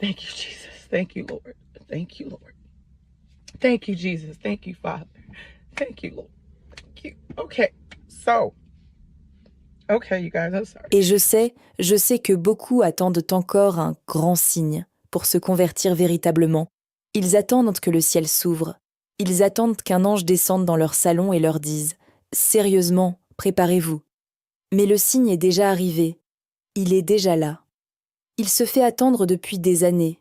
Thank you, Jesus. Thank you, Lord. Thank you, Lord. Thank you, Jesus. Thank you, Father. Thank you, Lord. Thank you. Okay. So, okay, you guys, I'm sorry. Et je sais que beaucoup attendent encore un grand signe pour se convertir véritablement. Ils attendent que le ciel s'ouvre. Ils attendent qu'un ange descende dans leur salon et leur dise « Sérieusement, préparez-vous ». Mais le signe est déjà arrivé. Il est déjà là. Il se fait attendre depuis des années.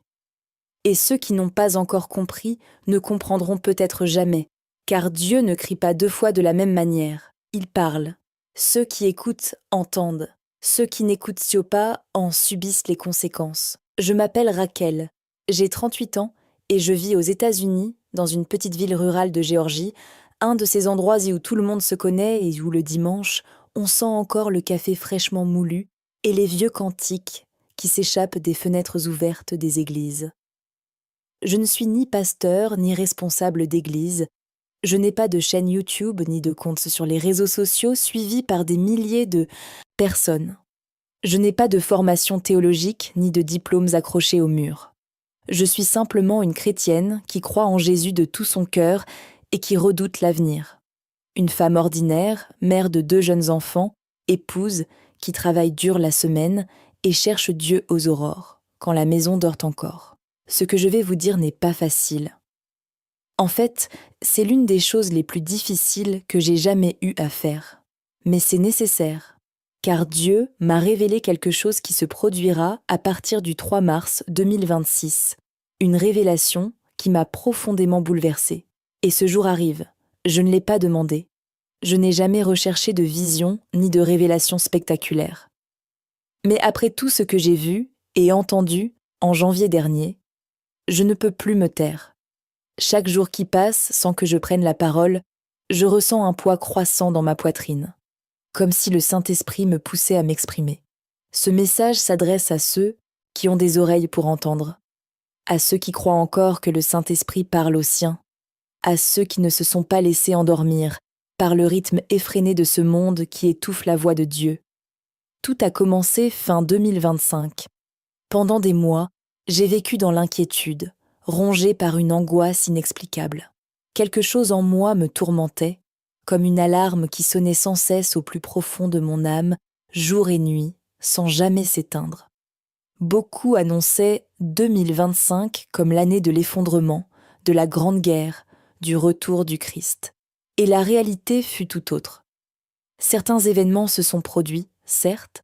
Et ceux qui n'ont pas encore compris ne comprendront peut-être jamais, car Dieu ne crie pas deux fois de la même manière. Il parle. Ceux qui écoutent entendent. Ceux qui n'écoutent pas en subissent les conséquences. Je m'appelle Raquel. J'ai 38 ans et je vis aux États-Unis, dans une petite ville rurale de Géorgie, un de ces endroits où tout le monde se connaît et où le dimanche, on sent encore le café fraîchement moulu et les vieux cantiques qui s'échappent des fenêtres ouvertes des églises. Je ne suis ni pasteur ni responsable d'église. Je n'ai pas de chaîne YouTube ni de compte sur les réseaux sociaux suivis par des milliers de personnes. Je n'ai pas de formation théologique ni de diplômes accrochés au mur. Je suis simplement une chrétienne qui croit en Jésus de tout son cœur et qui redoute l'avenir. Une femme ordinaire, mère de 2 jeunes enfants, épouse, qui travaille dur la semaine et cherche Dieu aux aurores, quand la maison dort encore. Ce que je vais vous dire n'est pas facile. En fait, c'est l'une des choses les plus difficiles que j'ai jamais eu à faire. Mais c'est nécessaire, car Dieu m'a révélé quelque chose qui se produira à partir du 3 mars 2026. Une révélation qui m'a profondément bouleversée. Et ce jour arrive. Je ne l'ai pas demandé. Je n'ai jamais recherché de vision ni de révélation spectaculaire. Mais après tout ce que j'ai vu et entendu en janvier dernier, je ne peux plus me taire. Chaque jour qui passe sans que je prenne la parole, je ressens un poids croissant dans ma poitrine, comme si le Saint-Esprit me poussait à m'exprimer. Ce message s'adresse à ceux qui ont des oreilles pour entendre, à ceux qui croient encore que le Saint-Esprit parle aux siens, à ceux qui ne se sont pas laissés endormir par le rythme effréné de ce monde qui étouffe la voix de Dieu. Tout a commencé fin 2025. Pendant des mois, j'ai vécu dans l'inquiétude, rongée par une angoisse inexplicable. Quelque chose en moi me tourmentait, comme une alarme qui sonnait sans cesse au plus profond de mon âme, jour et nuit, sans jamais s'éteindre. Beaucoup annonçaient 2025 comme l'année de l'effondrement, de la Grande Guerre, du retour du Christ. Et la réalité fut tout autre. Certains événements se sont produits, certes,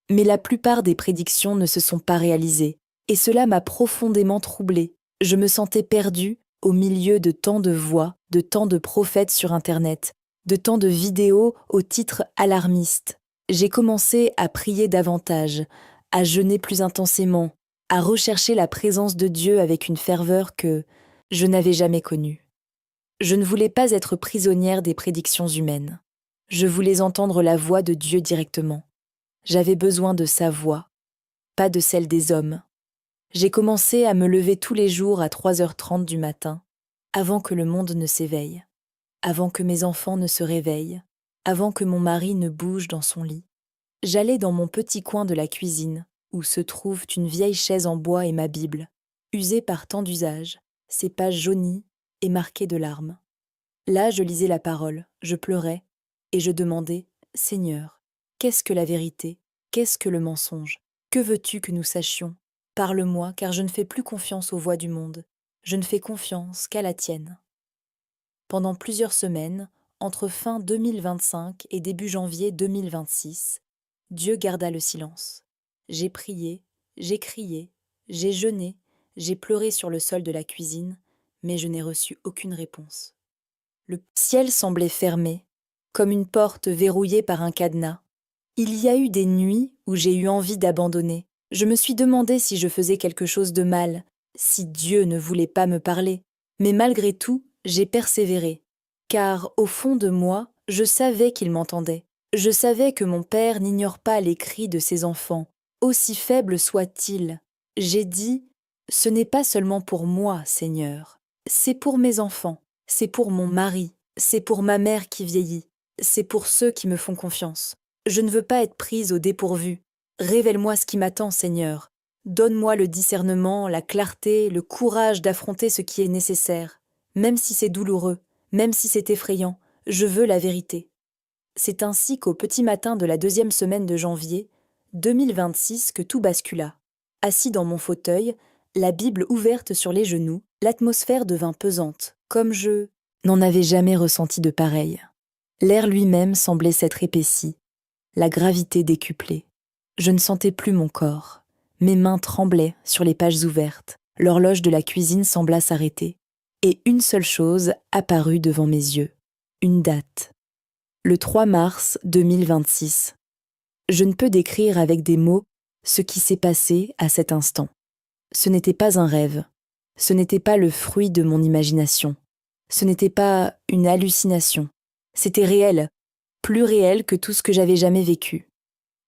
mais la plupart des prédictions ne se sont pas réalisées, et cela m'a profondément troublée. Je me sentais perdue au milieu de tant de voix, de tant de prophètes sur Internet, de tant de vidéos aux titres alarmistes. J'ai commencé à prier davantage, à jeûner plus intensément, à rechercher la présence de Dieu avec une ferveur que je n'avais jamais connue. Je ne voulais pas être prisonnière des prédictions humaines. Je voulais entendre la voix de Dieu directement. J'avais besoin de sa voix, pas de celle des hommes. J'ai commencé à me lever tous les jours à 3h30 du matin, avant que le monde ne s'éveille, avant que mes enfants ne se réveillent, avant que mon mari ne bouge dans son lit. J'allais dans mon petit coin de la cuisine, où se trouvent une vieille chaise en bois et ma Bible, usée par tant d'usages, ses pages jaunies et marquées de larmes. Là, je lisais la parole, je pleurais, et je demandais « Seigneur, qu'est-ce que la vérité? Qu'est-ce que le mensonge? Que veux-tu que nous sachions? Parle-moi, car je ne fais plus confiance aux voix du monde. Je ne fais confiance qu'à la tienne. » Pendant plusieurs semaines, entre fin 2025 et début janvier 2026, Dieu garda le silence. J'ai prié, j'ai crié, j'ai jeûné, j'ai pleuré sur le sol de la cuisine, mais je n'ai reçu aucune réponse. Le ciel semblait fermé, comme une porte verrouillée par un cadenas. Il y a eu des nuits où j'ai eu envie d'abandonner. Je me suis demandé si je faisais quelque chose de mal, si Dieu ne voulait pas me parler. Mais malgré tout, j'ai persévéré. Car, au fond de moi, je savais qu'il m'entendait. Je savais que mon Père n'ignore pas les cris de ses enfants, aussi faibles soient-ils. J'ai dit, « Ce n'est pas seulement pour moi, Seigneur, c'est pour mes enfants. C'est pour mon mari, c'est pour ma mère qui vieillit, c'est pour ceux qui me font confiance. Je ne veux pas être prise au dépourvu. Révèle-moi ce qui m'attend, Seigneur. Donne-moi le discernement, la clarté, le courage d'affronter ce qui est nécessaire. Même si c'est douloureux, même si c'est effrayant, je veux la vérité. C'est ainsi qu'au petit matin de la 2e semaine de janvier 2026 que tout bascula. Assis dans mon fauteuil, la Bible ouverte sur les genoux, l'atmosphère devint pesante, comme je n'en avais jamais ressenti de pareil. L'air lui-même semblait s'être épaissi, la gravité décuplée. Je ne sentais plus mon corps. Mes mains tremblaient sur les pages ouvertes, l'horloge de la cuisine sembla s'arrêter, et une seule chose apparut devant mes yeux, une date. Le 3 mars 2026. Je ne peux décrire avec des mots ce qui s'est passé à cet instant. Ce n'était pas un rêve, ce n'était pas le fruit de mon imagination, ce n'était pas une hallucination, c'était réel, plus réel que tout ce que j'avais jamais vécu.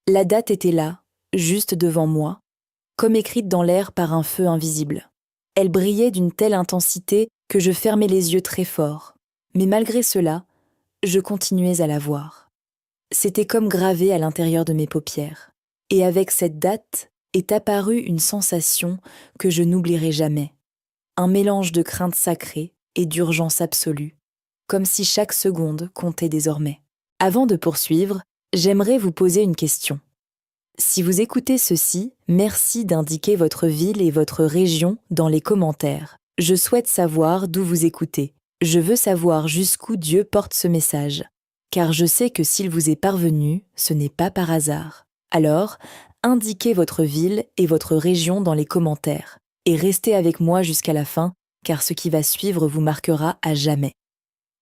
La date était là, juste devant moi, comme écrite dans l'air par un feu invisible. Elle brillait d'une telle intensité que je fermais les yeux très fort, mais malgré cela, je continuais à la voir. C'était comme gravé à l'intérieur de mes paupières. Et avec cette date est apparue une sensation que je n'oublierai jamais. Un mélange de crainte sacrée et d'urgence absolue, comme si chaque seconde comptait désormais. Avant de poursuivre, j'aimerais vous poser une question. Si vous écoutez ceci, merci d'indiquer votre ville et votre région dans les commentaires. Je souhaite savoir d'où vous écoutez. Je veux savoir jusqu'où Dieu porte ce message, car je sais que s'il vous est parvenu, ce n'est pas par hasard. Alors, indiquez votre ville et votre région dans les commentaires, et restez avec moi jusqu'à la fin, car ce qui va suivre vous marquera à jamais.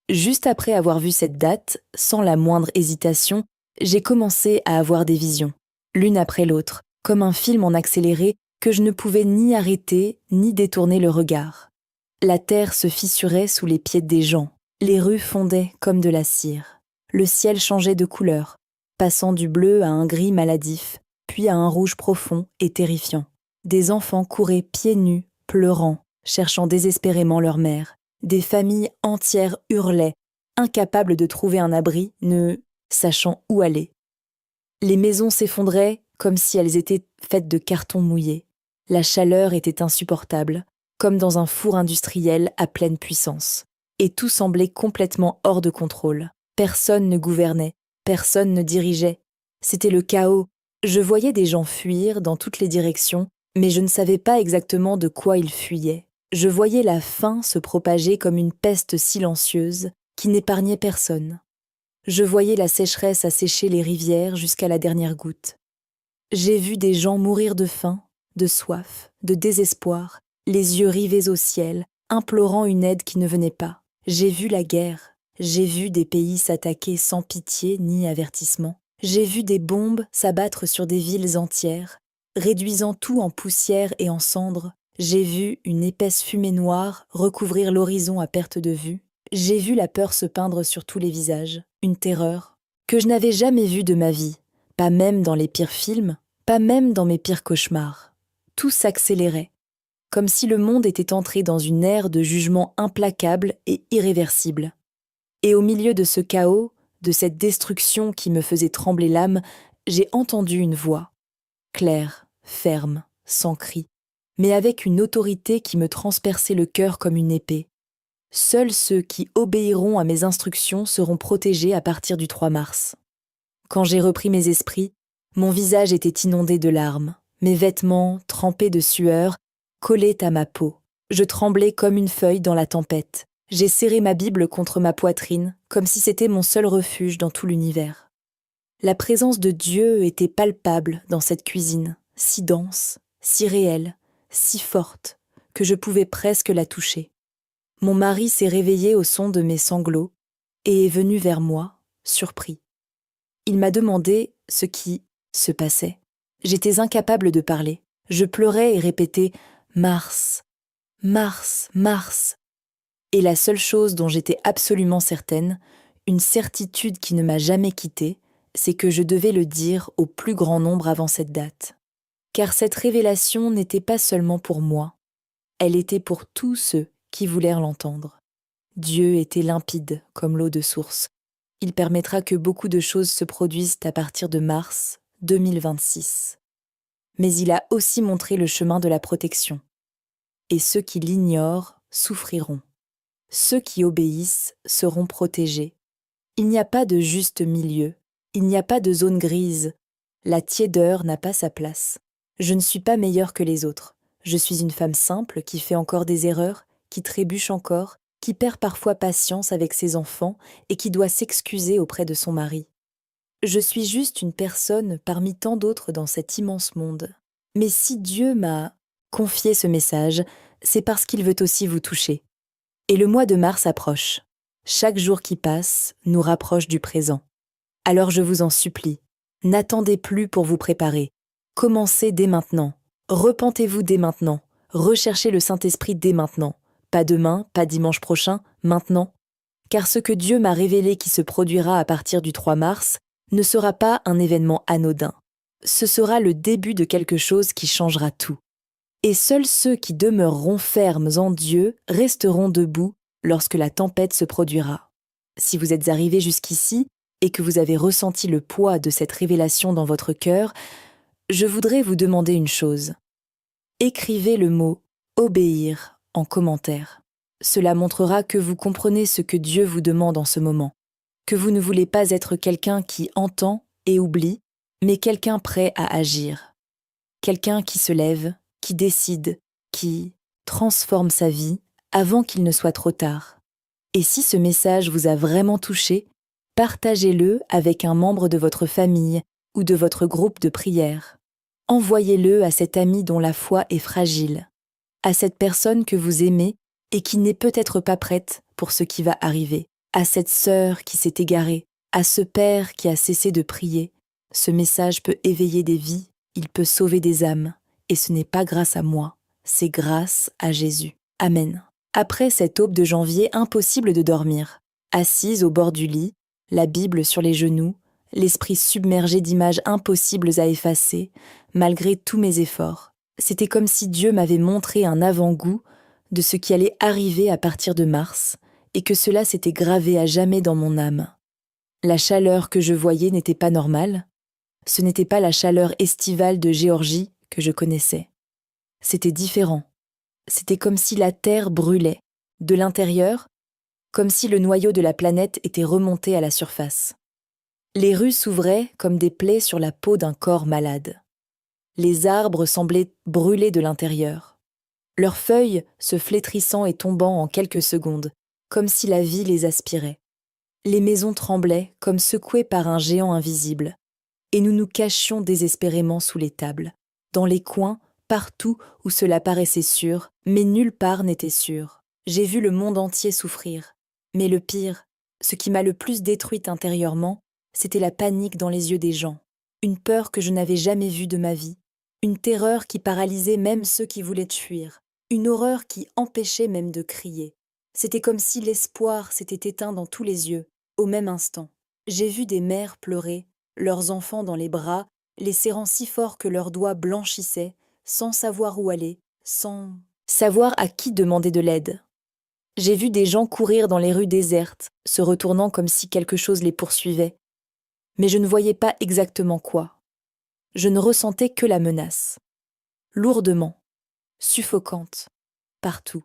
Juste après avoir vu cette date, sans la moindre hésitation, j'ai commencé à avoir des visions, l'une après l'autre, comme un film en accéléré que je ne pouvais ni arrêter ni détourner le regard. La terre se fissurait sous les pieds des gens, les rues fondaient comme de la cire. Le ciel changeait de couleur, passant du bleu à un gris maladif, puis à un rouge profond et terrifiant. Des enfants couraient pieds nus, pleurant, cherchant désespérément leur mère. Des familles entières hurlaient, incapables de trouver un abri, ne sachant où aller. Les maisons s'effondraient comme si elles étaient faites de carton mouillé. La chaleur était insupportable, comme dans un four industriel à pleine puissance. Et tout semblait complètement hors de contrôle. Personne ne gouvernait, personne ne dirigeait. C'était le chaos. Je voyais des gens fuir dans toutes les directions, mais je ne savais pas exactement de quoi ils fuyaient. Je voyais la faim se propager comme une peste silencieuse qui n'épargnait personne. Je voyais la sécheresse assécher les rivières jusqu'à la dernière goutte. J'ai vu des gens mourir de faim, de soif, de désespoir, les yeux rivés au ciel, implorant une aide qui ne venait pas. J'ai vu la guerre. J'ai vu des pays s'attaquer sans pitié ni avertissement. J'ai vu des bombes s'abattre sur des villes entières, réduisant tout en poussière et en cendres. J'ai vu une épaisse fumée noire recouvrir l'horizon à perte de vue. J'ai vu la peur se peindre sur tous les visages, une terreur que je n'avais jamais vue de ma vie, pas même dans les pires films, pas même dans mes pires cauchemars. Tout s'accélérait, comme si le monde était entré dans une ère de jugement implacable et irréversible. Et au milieu de ce chaos, de cette destruction qui me faisait trembler l'âme, j'ai entendu une voix, claire, ferme, sans cri, mais avec une autorité qui me transperçait le cœur comme une épée. Seuls ceux qui obéiront à mes instructions seront protégés à partir du 3 mars. Quand j'ai repris mes esprits, mon visage était inondé de larmes, mes vêtements, trempés de sueur, collaient à ma peau. Je tremblais comme une feuille dans la tempête. J'ai serré ma Bible contre ma poitrine, comme si c'était mon seul refuge dans tout l'univers. La présence de Dieu était palpable dans cette cuisine, si dense, si réelle, si forte, que je pouvais presque la toucher. Mon mari s'est réveillé au son de mes sanglots et est venu vers moi, surpris. Il m'a demandé ce qui se passait. J'étais incapable de parler. Je pleurais et répétais « Mars, Mars, Mars ». Et la seule chose dont j'étais absolument certaine, une certitude qui ne m'a jamais quittée, c'est que je devais le dire au plus grand nombre avant cette date. Car cette révélation n'était pas seulement pour moi, elle était pour tous ceux qui voulèrent l'entendre. Dieu était limpide comme l'eau de source. Il permettra que beaucoup de choses se produisent à partir de mars 2026. mais il a aussi montré le chemin de la protection. Et ceux qui l'ignorent souffriront. Ceux qui obéissent seront protégés. Il n'y a pas de juste milieu, il n'y a pas de zone grise. La tiédeur n'a pas sa place. Je ne suis pas meilleure que les autres. Je suis une femme simple qui fait encore des erreurs, qui trébuche encore, qui perd parfois patience avec ses enfants et qui doit s'excuser auprès de son mari. Je suis juste une personne parmi tant d'autres dans cet immense monde. Mais si Dieu m'a confié ce message, c'est parce qu'il veut aussi vous toucher. Et le mois de mars approche. Chaque jour qui passe nous rapproche du présent. Alors je vous en supplie, n'attendez plus pour vous préparer. Commencez dès maintenant. Repentez-vous dès maintenant. Recherchez le Saint-Esprit dès maintenant. Pas demain, pas dimanche prochain, maintenant. Car ce que Dieu m'a révélé qui se produira à partir du 3 mars ne sera pas un événement anodin. Ce sera le début de quelque chose qui changera tout. Et seuls ceux qui demeureront fermes en Dieu resteront debout lorsque la tempête se produira. Si vous êtes arrivé jusqu'ici et que vous avez ressenti le poids de cette révélation dans votre cœur, je voudrais vous demander une chose. Écrivez le mot « obéir » en commentaire. Cela montrera que vous comprenez ce que Dieu vous demande en ce moment, que vous ne voulez pas être quelqu'un qui entend et oublie, mais quelqu'un prêt à agir. Quelqu'un qui se lève, qui décide, qui transforme sa vie avant qu'il ne soit trop tard. Et si ce message vous a vraiment touché, partagez-le avec un membre de votre famille ou de votre groupe de prière. Envoyez-le à cet ami dont la foi est fragile, à cette personne que vous aimez et qui n'est peut-être pas prête pour ce qui va arriver, à cette sœur qui s'est égarée, à ce père qui a cessé de prier. Ce message peut éveiller des vies, il peut sauver des âmes, et ce n'est pas grâce à moi, c'est grâce à Jésus. Amen. Après cette aube de janvier, impossible de dormir. Assise au bord du lit, la Bible sur les genoux, l'esprit submergé d'images impossibles à effacer, malgré tous mes efforts. C'était comme si Dieu m'avait montré un avant-goût de ce qui allait arriver à partir de mars, et que cela s'était gravé à jamais dans mon âme. La chaleur que je voyais n'était pas normale. Ce n'était pas la chaleur estivale de Géorgie que je connaissais. C'était différent. C'était comme si la Terre brûlait, de l'intérieur, comme si le noyau de la planète était remonté à la surface. Les rues s'ouvraient comme des plaies sur la peau d'un corps malade. Les arbres semblaient brûler de l'intérieur, leurs feuilles se flétrissant et tombant en quelques secondes, comme si la vie les aspirait. Les maisons tremblaient comme secouées par un géant invisible, et nous nous cachions désespérément sous les tables, dans les coins, partout où cela paraissait sûr, mais nulle part n'était sûr. J'ai vu le monde entier souffrir, mais le pire, ce qui m'a le plus détruite intérieurement, c'était la panique dans les yeux des gens, une peur que je n'avais jamais vue de ma vie, une terreur qui paralysait même ceux qui voulaient fuir, une horreur qui empêchait même de crier. C'était comme si l'espoir s'était éteint dans tous les yeux, au même instant. J'ai vu des mères pleurer, leurs enfants dans les bras, les serrant si fort que leurs doigts blanchissaient, sans savoir où aller, sans savoir à qui demander de l'aide. J'ai vu des gens courir dans les rues désertes, se retournant comme si quelque chose les poursuivait. Mais je ne voyais pas exactement quoi. Je ne ressentais que la menace. Lourdement, suffocante, partout.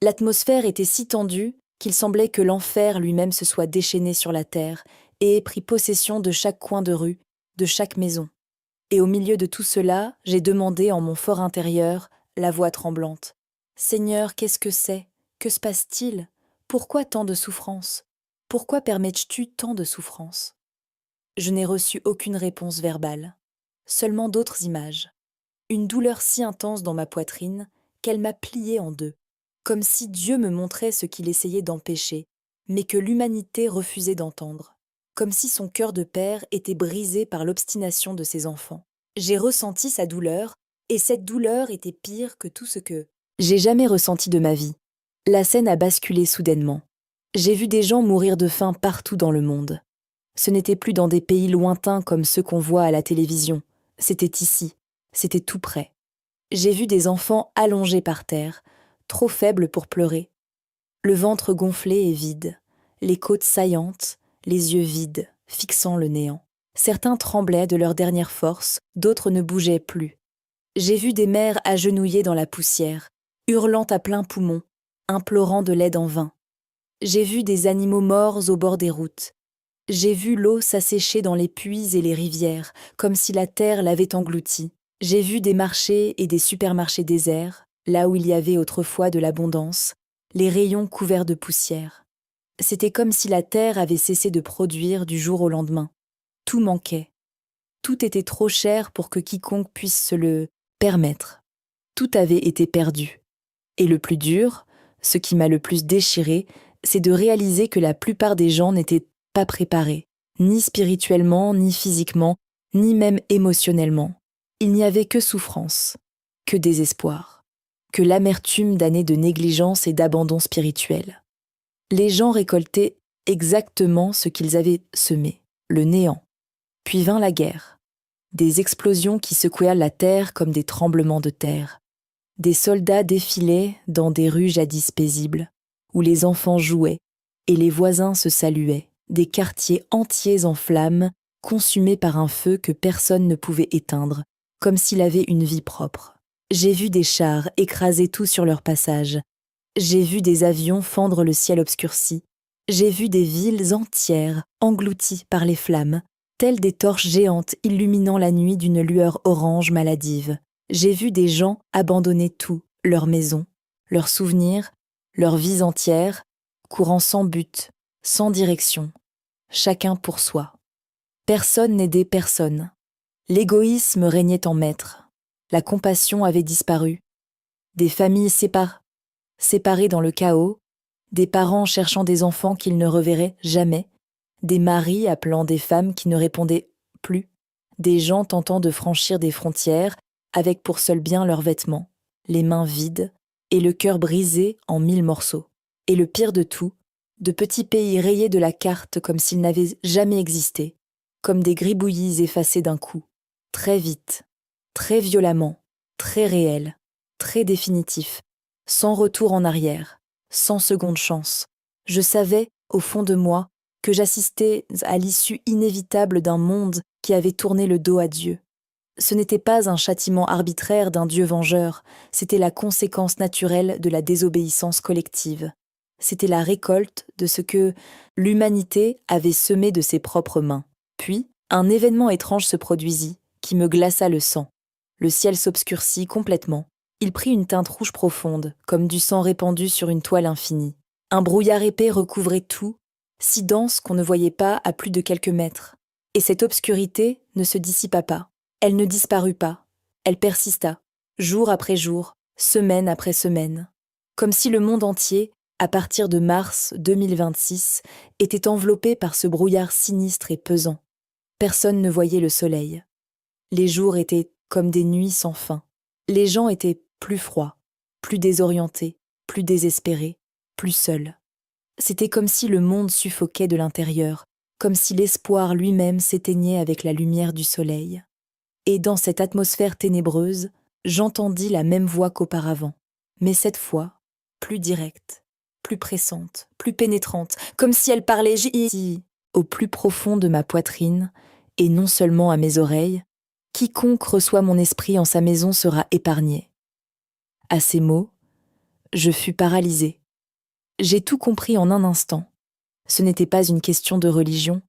L'atmosphère était si tendue qu'il semblait que l'enfer lui-même se soit déchaîné sur la terre et ait pris possession de chaque coin de rue, de chaque maison. Et au milieu de tout cela, j'ai demandé en mon fort intérieur, la voix tremblante. « Seigneur, qu'est-ce que c'est ? Que se passe-t-il ? Pourquoi tant de souffrance ? Pourquoi permets-tu tant de souffrance ?» Je n'ai reçu aucune réponse verbale, seulement d'autres images. Une douleur si intense dans ma poitrine qu'elle m'a pliée en deux, comme si Dieu me montrait ce qu'il essayait d'empêcher, mais que l'humanité refusait d'entendre, comme si son cœur de père était brisé par l'obstination de ses enfants. J'ai ressenti sa douleur, et cette douleur était pire que tout ce que j'ai jamais ressenti de ma vie. La scène a basculé soudainement. J'ai vu des gens mourir de faim partout dans le monde. Ce n'était plus dans des pays lointains comme ceux qu'on voit à la télévision. C'était ici, c'était tout près. J'ai vu des enfants allongés par terre, trop faibles pour pleurer. Le ventre gonflé et vide, les côtes saillantes, les yeux vides, fixant le néant. Certains tremblaient de leur dernière force, d'autres ne bougeaient plus. J'ai vu des mères agenouillées dans la poussière, hurlant à plein poumon, implorant de l'aide en vain. J'ai vu des animaux morts au bord des routes. J'ai vu l'eau s'assécher dans les puits et les rivières, comme si la terre l'avait engloutie. J'ai vu des marchés et des supermarchés déserts, là où il y avait autrefois de l'abondance, les rayons couverts de poussière. C'était comme si la terre avait cessé de produire du jour au lendemain. Tout manquait. Tout était trop cher pour que quiconque puisse se le permettre. Tout avait été perdu. Et le plus dur, ce qui m'a le plus déchiré, c'est de réaliser que la plupart des gens n'étaient pas préparés, ni spirituellement, ni physiquement, ni même émotionnellement. Il n'y avait que souffrance, que désespoir, que l'amertume d'années de négligence et d'abandon spirituel. Les gens récoltaient exactement ce qu'ils avaient semé, le néant. Puis vint la guerre. Des explosions qui secouaient la terre comme des tremblements de terre. Des soldats défilaient dans des rues jadis paisibles, où les enfants jouaient et les voisins se saluaient, des quartiers entiers en flammes, consumés par un feu que personne ne pouvait éteindre, comme s'il avait une vie propre. J'ai vu des chars écraser tout sur leur passage. J'ai vu des avions fendre le ciel obscurci. J'ai vu des villes entières englouties par les flammes, telles des torches géantes illuminant la nuit d'une lueur orange maladive. J'ai vu des gens abandonner tout, leurs maisons, leurs souvenirs, leurs vies entières, courant sans but, sans direction, chacun pour soi. Personne n'aidait personne. L'égoïsme régnait en maître. La compassion avait disparu. Des familles séparées dans le chaos, des parents cherchant des enfants qu'ils ne reverraient jamais, des maris appelant des femmes qui ne répondaient plus, des gens tentant de franchir des frontières avec pour seul bien leurs vêtements, les mains vides et le cœur brisé en 1000 morceaux. Et le pire de tout, de petits pays rayés de la carte comme s'ils n'avaient jamais existé, comme des gribouillis effacés d'un coup, très vite, très violemment, très réels, très définitifs, sans retour en arrière, sans seconde chance. Je savais, au fond de moi, que j'assistais à l'issue inévitable d'un monde qui avait tourné le dos à Dieu. Ce n'était pas un châtiment arbitraire d'un Dieu vengeur, c'était la conséquence naturelle de la désobéissance collective. C'était la récolte de ce que l'humanité avait semé de ses propres mains. Puis, un événement étrange se produisit, qui me glaça le sang. Le ciel s'obscurcit complètement. Il prit une teinte rouge profonde, comme du sang répandu sur une toile infinie. Un brouillard épais recouvrait tout, si dense qu'on ne voyait pas à plus de quelques mètres. Et cette obscurité ne se dissipa pas. Elle ne disparut pas. Elle persista, jour après jour, semaine après semaine. Comme si le monde entier, à partir de mars 2026, était enveloppé par ce brouillard sinistre et pesant. Personne ne voyait le soleil. Les jours étaient comme des nuits sans fin. Les gens étaient plus froids, plus désorientés, plus désespérés, plus seuls. C'était comme si le monde suffoquait de l'intérieur, comme si l'espoir lui-même s'éteignait avec la lumière du soleil. Et dans cette atmosphère ténébreuse, j'entendis la même voix qu'auparavant, mais cette fois, plus directe, plus pressante, plus pénétrante, comme si elle parlait ici, au plus profond de ma poitrine, et non seulement à mes oreilles. Quiconque reçoit mon esprit en sa maison sera épargné. À ces mots, je fus paralysée. J'ai tout compris en un instant. Ce n'était pas une question de religion,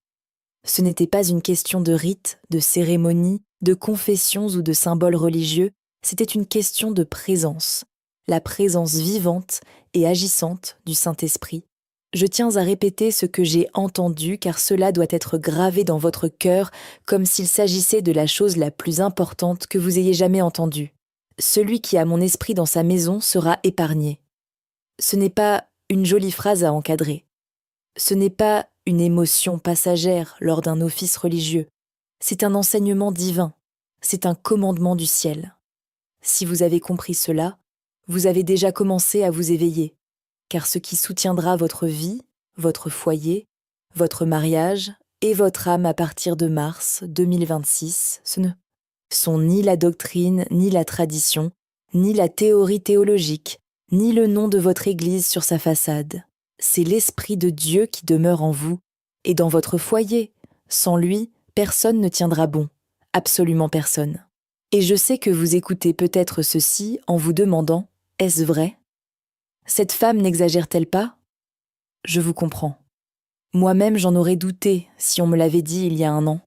ce n'était pas une question de rites, de cérémonies, de confessions ou de symboles religieux, c'était une question de présence, la présence vivante et agissante du Saint-Esprit. Je tiens à répéter ce que j'ai entendu car cela doit être gravé dans votre cœur comme s'il s'agissait de la chose la plus importante que vous ayez jamais entendue. Celui qui a mon esprit dans sa maison sera épargné. Ce n'est pas une jolie phrase à encadrer. Ce n'est pas une émotion passagère lors d'un office religieux. C'est un enseignement divin. C'est un commandement du ciel. Si vous avez compris cela, vous avez déjà commencé à vous éveiller, car ce qui soutiendra votre vie, votre foyer, votre mariage et votre âme à partir de mars 2026, ce ne sont ni la doctrine, ni la tradition, ni la théorie théologique, ni le nom de votre Église sur sa façade. C'est l'Esprit de Dieu qui demeure en vous et dans votre foyer. Sans lui, personne ne tiendra bon, absolument personne. Et je sais que vous écoutez peut-être ceci en vous demandant « Est-ce vrai ? Cette femme n'exagère-t-elle pas ?» Je vous comprends. Moi-même j'en aurais douté si on me l'avait dit il y a un an.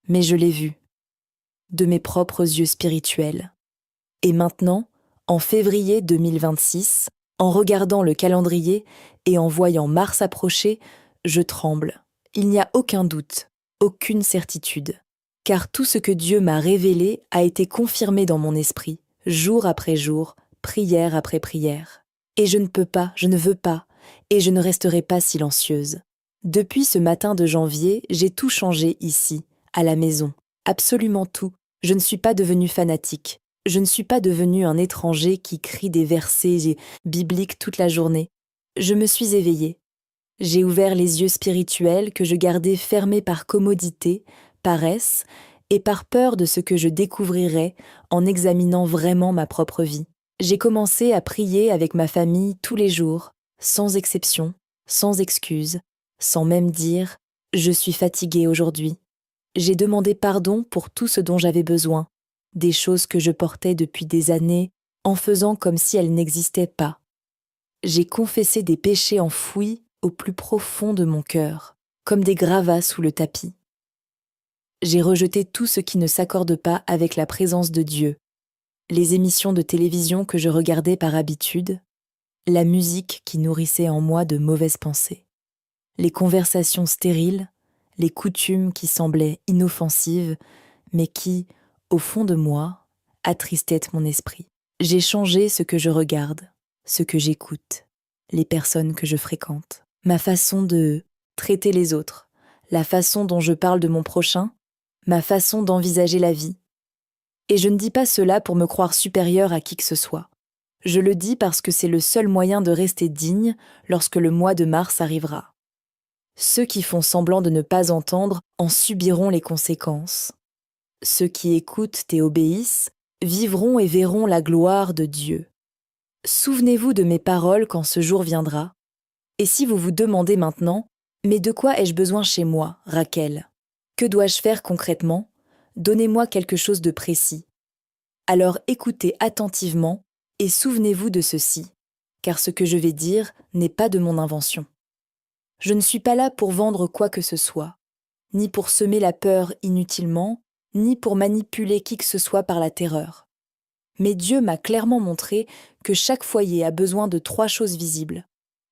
Mais je l'ai vu, de mes propres yeux spirituels. Et maintenant, en février 2026, en regardant le calendrier et en voyant Mars approcher, je tremble. Il n'y a aucun doute, aucune certitude. Car tout ce que Dieu m'a révélé a été confirmé dans mon esprit, jour après jour, prière après prière. Et je ne peux pas, je ne veux pas, et je ne resterai pas silencieuse. Depuis ce matin de janvier, j'ai tout changé ici, à la maison, absolument tout. Je ne suis pas devenue fanatique. Je ne suis pas devenue un étranger qui crie des versets bibliques toute la journée. Je me suis éveillée. J'ai ouvert les yeux spirituels que je gardais fermés par commodité, paresse et par peur de ce que je découvrirais en examinant vraiment ma propre vie. J'ai commencé à prier avec ma famille tous les jours, sans exception, sans excuse, sans même dire « je suis fatiguée aujourd'hui ». J'ai demandé pardon pour tout ce dont j'avais besoin, des choses que je portais depuis des années en faisant comme si elles n'existaient pas. J'ai confessé des péchés enfouis au plus profond de mon cœur, comme des gravats sous le tapis. J'ai rejeté tout ce qui ne s'accorde pas avec la présence de Dieu, les émissions de télévision que je regardais par habitude, la musique qui nourrissait en moi de mauvaises pensées, les conversations stériles, les coutumes qui semblaient inoffensives, mais qui, au fond de moi, attristaient mon esprit. J'ai changé ce que je regarde, ce que j'écoute, les personnes que je fréquente, ma façon de traiter les autres, la façon dont je parle de mon prochain, ma façon d'envisager la vie. Et je ne dis pas cela pour me croire supérieure à qui que ce soit. Je le dis parce que c'est le seul moyen de rester digne lorsque le mois de mars arrivera. Ceux qui font semblant de ne pas entendre en subiront les conséquences. Ceux qui écoutent et obéissent vivront et verront la gloire de Dieu. Souvenez-vous de mes paroles quand ce jour viendra. Et si vous vous demandez maintenant, mais de quoi ai-je besoin chez moi, Raquel ? Que dois-je faire concrètement ? Donnez-moi quelque chose de précis. Alors écoutez attentivement et souvenez-vous de ceci, car ce que je vais dire n'est pas de mon invention. Je ne suis pas là pour vendre quoi que ce soit, ni pour semer la peur inutilement, ni pour manipuler qui que ce soit par la terreur. Mais Dieu m'a clairement montré que chaque foyer a besoin de 3 choses visibles,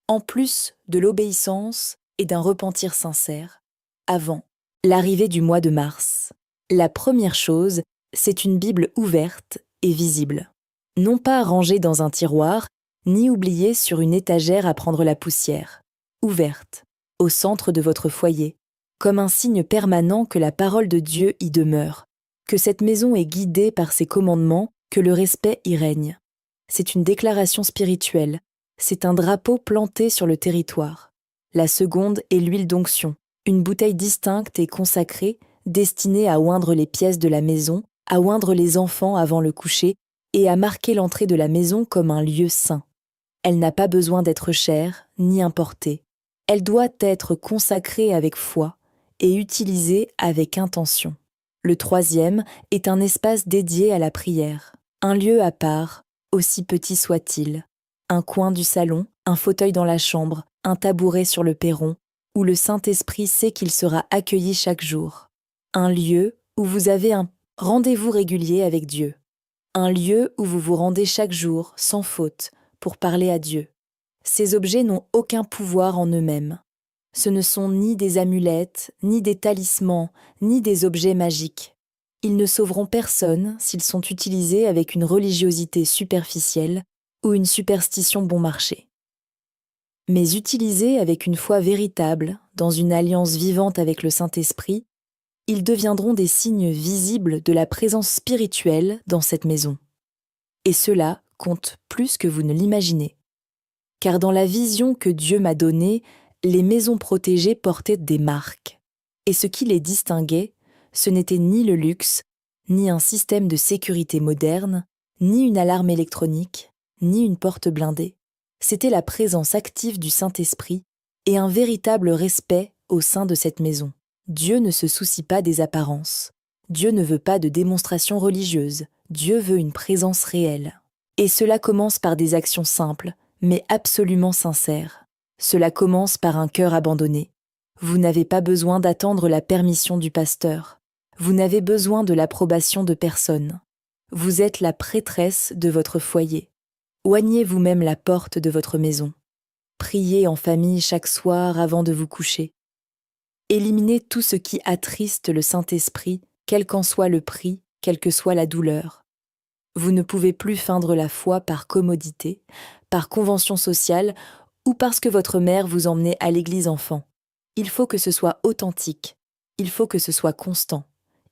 en plus de l'obéissance et d'un repentir sincère, avant l'arrivée du mois de mars. La première chose, c'est une Bible ouverte et visible. Non pas rangée dans un tiroir, ni oubliée sur une étagère à prendre la poussière. Ouverte, au centre de votre foyer, comme un signe permanent que la parole de Dieu y demeure, que cette maison est guidée par ses commandements, que le respect y règne. C'est une déclaration spirituelle, c'est un drapeau planté sur le territoire. La seconde est l'huile d'onction, une bouteille distincte et consacrée, destinée à oindre les pièces de la maison, à oindre les enfants avant le coucher et à marquer l'entrée de la maison comme un lieu saint. Elle n'a pas besoin d'être chère ni importée. Elle doit être consacrée avec foi et utilisée avec intention. Le troisième est un espace dédié à la prière, un lieu à part, aussi petit soit-il, un coin du salon, un fauteuil dans la chambre, un tabouret sur le perron, où le Saint-Esprit sait qu'il sera accueilli chaque jour. Un lieu où vous avez un rendez-vous régulier avec Dieu. Un lieu où vous vous rendez chaque jour, sans faute, pour parler à Dieu. Ces objets n'ont aucun pouvoir en eux-mêmes. Ce ne sont ni des amulettes, ni des talismans, ni des objets magiques. Ils ne sauveront personne s'ils sont utilisés avec une religiosité superficielle ou une superstition bon marché. Mais utilisés avec une foi véritable, dans une alliance vivante avec le Saint-Esprit, ils deviendront des signes visibles de la présence spirituelle dans cette maison. Et cela compte plus que vous ne l'imaginez. Car dans la vision que Dieu m'a donnée, les maisons protégées portaient des marques. Et ce qui les distinguait, ce n'était ni le luxe, ni un système de sécurité moderne, ni une alarme électronique, ni une porte blindée. C'était la présence active du Saint-Esprit et un véritable respect au sein de cette maison. Dieu ne se soucie pas des apparences. Dieu ne veut pas de démonstration religieuse. Dieu veut une présence réelle. Et cela commence par des actions simples, mais absolument sincères. Cela commence par un cœur abandonné. Vous n'avez pas besoin d'attendre la permission du pasteur. Vous n'avez besoin de l'approbation de personne. Vous êtes la prêtresse de votre foyer. Oignez vous-même la porte de votre maison. Priez en famille chaque soir avant de vous coucher. Éliminez tout ce qui attriste le Saint-Esprit, quel qu'en soit le prix, quelle que soit la douleur. Vous ne pouvez plus feindre la foi par commodité, par convention sociale ou parce que votre mère vous emmenait à l'église enfant. Il faut que ce soit authentique, il faut que ce soit constant,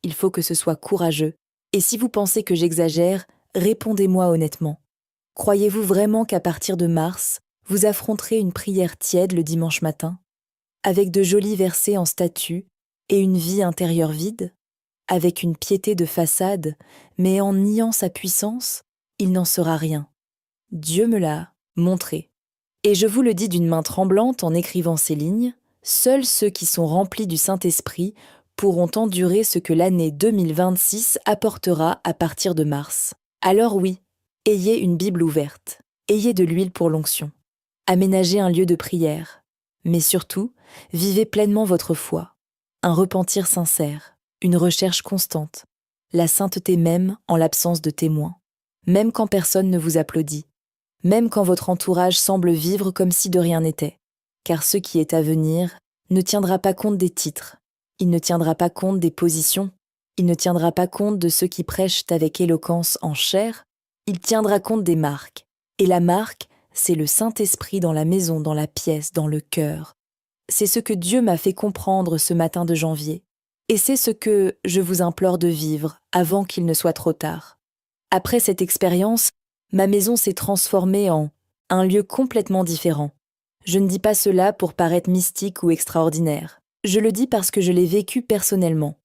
il faut que ce soit courageux. Et si vous pensez que j'exagère, répondez-moi honnêtement. Croyez-vous vraiment qu'à partir de mars, vous affronterez une prière tiède le dimanche matin, avec de jolis versets en statue et une vie intérieure vide, avec une piété de façade, mais en niant sa puissance, il n'en sera rien. Dieu me l'a montré. Et je vous le dis d'une main tremblante en écrivant ces lignes, seuls ceux qui sont remplis du Saint-Esprit pourront endurer ce que l'année 2026 apportera à partir de mars. Alors oui, ayez une Bible ouverte, ayez de l'huile pour l'onction, aménagez un lieu de prière, mais surtout, vivez pleinement votre foi, un repentir sincère, une recherche constante, la sainteté même en l'absence de témoins, même quand personne ne vous applaudit, même quand votre entourage semble vivre comme si de rien n'était, car ce qui est à venir ne tiendra pas compte des titres, il ne tiendra pas compte des positions, il ne tiendra pas compte de ceux qui prêchent avec éloquence en chair, il tiendra compte des marques. Et la marque, c'est le Saint-Esprit dans la maison, dans la pièce, dans le cœur. C'est ce que Dieu m'a fait comprendre ce matin de janvier. Et c'est ce que je vous implore de vivre avant qu'il ne soit trop tard. Après cette expérience, ma maison s'est transformée en un lieu complètement différent. Je ne dis pas cela pour paraître mystique ou extraordinaire. Je le dis parce que je l'ai vécu personnellement.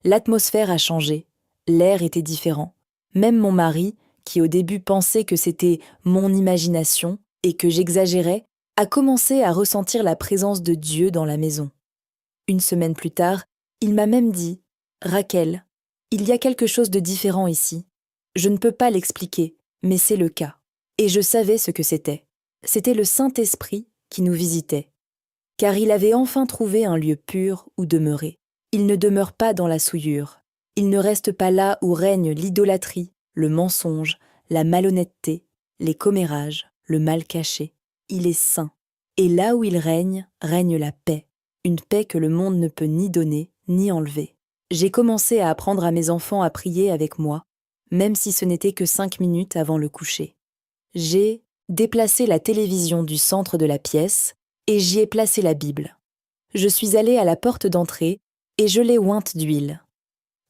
L'atmosphère a changé, l'air était différent. Même mon mari, qui au début pensait que c'était mon imagination et que j'exagérais, a commencé à ressentir la présence de Dieu dans la maison. Une semaine plus tard, il m'a même dit « Raquel, il y a quelque chose de différent ici. Je ne peux pas l'expliquer, mais c'est le cas. » Et je savais ce que c'était. C'était le Saint-Esprit qui nous visitait. Car il avait enfin trouvé un lieu pur où demeurer. Il ne demeure pas dans la souillure. Il ne reste pas là où règne l'idolâtrie, le mensonge, la malhonnêteté, les commérages, le mal caché. Il est saint. Et là où il règne, règne la paix. Une paix que le monde ne peut ni donner, ni enlever. J'ai commencé à apprendre à mes enfants à prier avec moi, même si ce n'était que 5 minutes avant le coucher. J'ai déplacé la télévision du centre de la pièce et j'y ai placé la Bible. Je suis allée à la porte d'entrée et je l'ai ointe d'huile.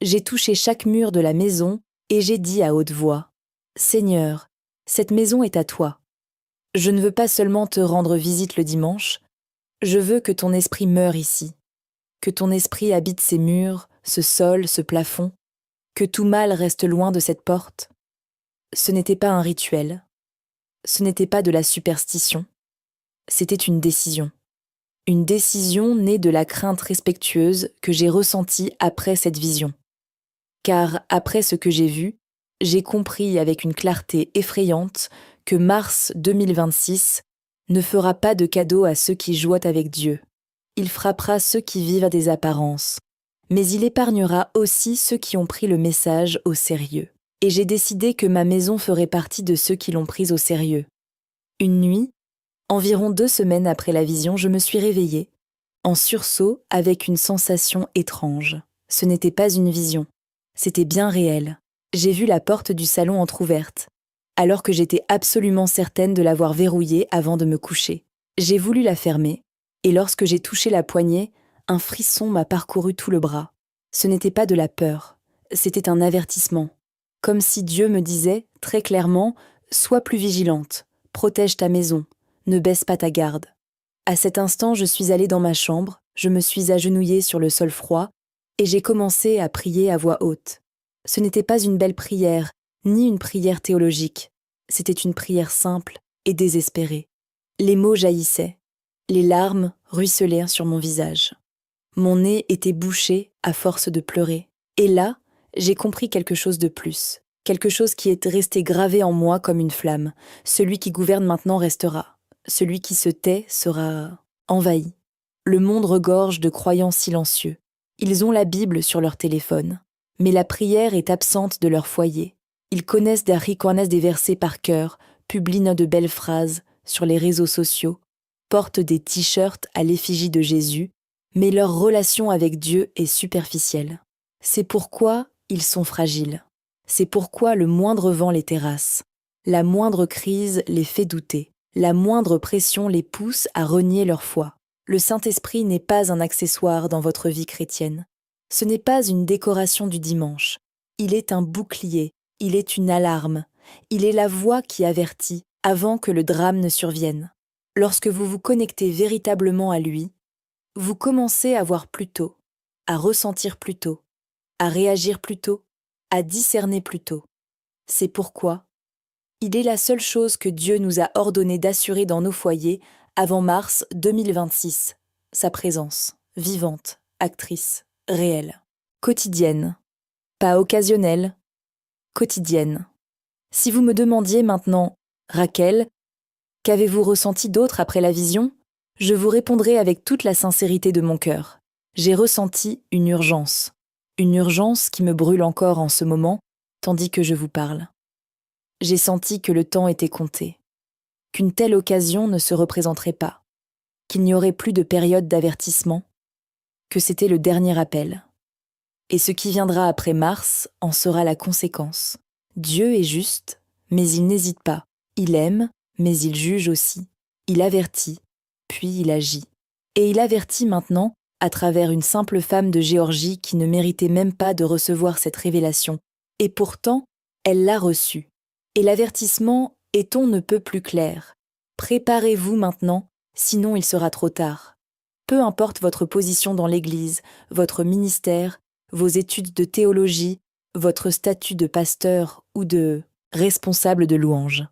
J'ai touché chaque mur de la maison et j'ai dit à haute voix « Seigneur, cette maison est à toi. Je ne veux pas seulement te rendre visite le dimanche, je veux que ton esprit meure ici, que ton esprit habite ces murs, ce sol, ce plafond, que tout mal reste loin de cette porte. » Ce n'était pas un rituel, ce n'était pas de la superstition, c'était une décision. Une décision née de la crainte respectueuse que j'ai ressentie après cette vision. Car après ce que j'ai vu, j'ai compris avec une clarté effrayante que mars 2026 ne fera pas de cadeau à ceux qui jouent avec Dieu. Il frappera ceux qui vivent à des apparences, mais il épargnera aussi ceux qui ont pris le message au sérieux. Et j'ai décidé que ma maison ferait partie de ceux qui l'ont prise au sérieux. Une nuit, environ 2 semaines après la vision, je me suis réveillée, en sursaut avec une sensation étrange. Ce n'était pas une vision, c'était bien réel. J'ai vu la porte du salon entr'ouverte, alors que j'étais absolument certaine de l'avoir verrouillée avant de me coucher. J'ai voulu la fermer, et lorsque j'ai touché la poignée, un frisson m'a parcouru tout le bras. Ce n'était pas de la peur, c'était un avertissement. Comme si Dieu me disait, très clairement, « Sois plus vigilante, protège ta maison, ne baisse pas ta garde. » À cet instant, je suis allée dans ma chambre, je me suis agenouillée sur le sol froid et j'ai commencé à prier à voix haute. Ce n'était pas une belle prière, ni une prière théologique. C'était une prière simple et désespérée. Les mots jaillissaient. Les larmes ruisselaient sur mon visage. Mon nez était bouché à force de pleurer. Et là, j'ai compris quelque chose de plus. Quelque chose qui est resté gravé en moi comme une flamme. Celui qui gouverne maintenant restera. Celui qui se tait sera envahi. Le monde regorge de croyants silencieux. Ils ont la Bible sur leur téléphone. Mais la prière est absente de leur foyer. Ils connaissent des versets par cœur, publient de belles phrases sur les réseaux sociaux, portent des t-shirts à l'effigie de Jésus, mais leur relation avec Dieu est superficielle. C'est pourquoi ils sont fragiles. C'est pourquoi le moindre vent les terrasse. La moindre crise les fait douter. La moindre pression les pousse à renier leur foi. Le Saint-Esprit n'est pas un accessoire dans votre vie chrétienne. Ce n'est pas une décoration du dimanche. Il est un bouclier, il est une alarme, il est la voix qui avertit avant que le drame ne survienne. Lorsque vous vous connectez véritablement à lui, vous commencez à voir plus tôt, à ressentir plus tôt, à réagir plus tôt, à discerner plus tôt. C'est pourquoi il est la seule chose que Dieu nous a ordonné d'assurer dans nos foyers avant mars 2026, sa présence, vivante, actrice, réelle, quotidienne, pas occasionnelle, quotidienne. Si vous me demandiez maintenant, Raquel, qu'avez-vous ressenti d'autre après la vision ? Je vous répondrai avec toute la sincérité de mon cœur. J'ai ressenti une urgence qui me brûle encore en ce moment, tandis que je vous parle. J'ai senti que le temps était compté, qu'une telle occasion ne se représenterait pas, qu'il n'y aurait plus de période d'avertissement, que c'était le dernier appel. Et ce qui viendra après mars en sera la conséquence. Dieu est juste, mais il n'hésite pas. Il aime, mais il juge aussi. Il avertit, puis il agit. Et il avertit maintenant à travers une simple femme de Géorgie qui ne méritait même pas de recevoir cette révélation. Et pourtant, elle l'a reçue. Et l'avertissement est on ne peut plus clair. Préparez-vous maintenant, sinon il sera trop tard. Peu importe votre position dans l'Église, votre ministère, vos études de théologie, votre statut de pasteur ou de responsable de louange.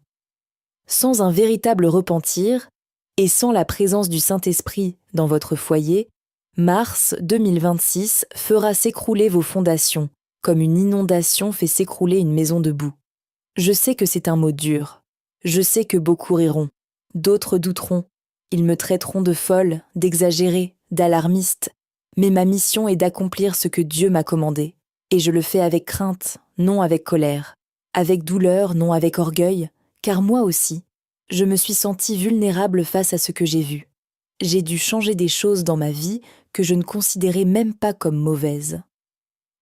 Sans un véritable repentir et sans la présence du Saint-Esprit dans votre foyer, mars 2026 fera s'écrouler vos fondations, comme une inondation fait s'écrouler une maison de boue. Je sais que c'est un mot dur. Je sais que beaucoup riront. D'autres douteront. Ils me traiteront de folle, d'exagérée, d'alarmiste. Mais ma mission est d'accomplir ce que Dieu m'a commandé. Et je le fais avec crainte, non avec colère. Avec douleur, non avec orgueil. Car moi aussi, je me suis sentie vulnérable face à ce que j'ai vu. J'ai dû changer des choses dans ma vie que je ne considérais même pas comme mauvaises.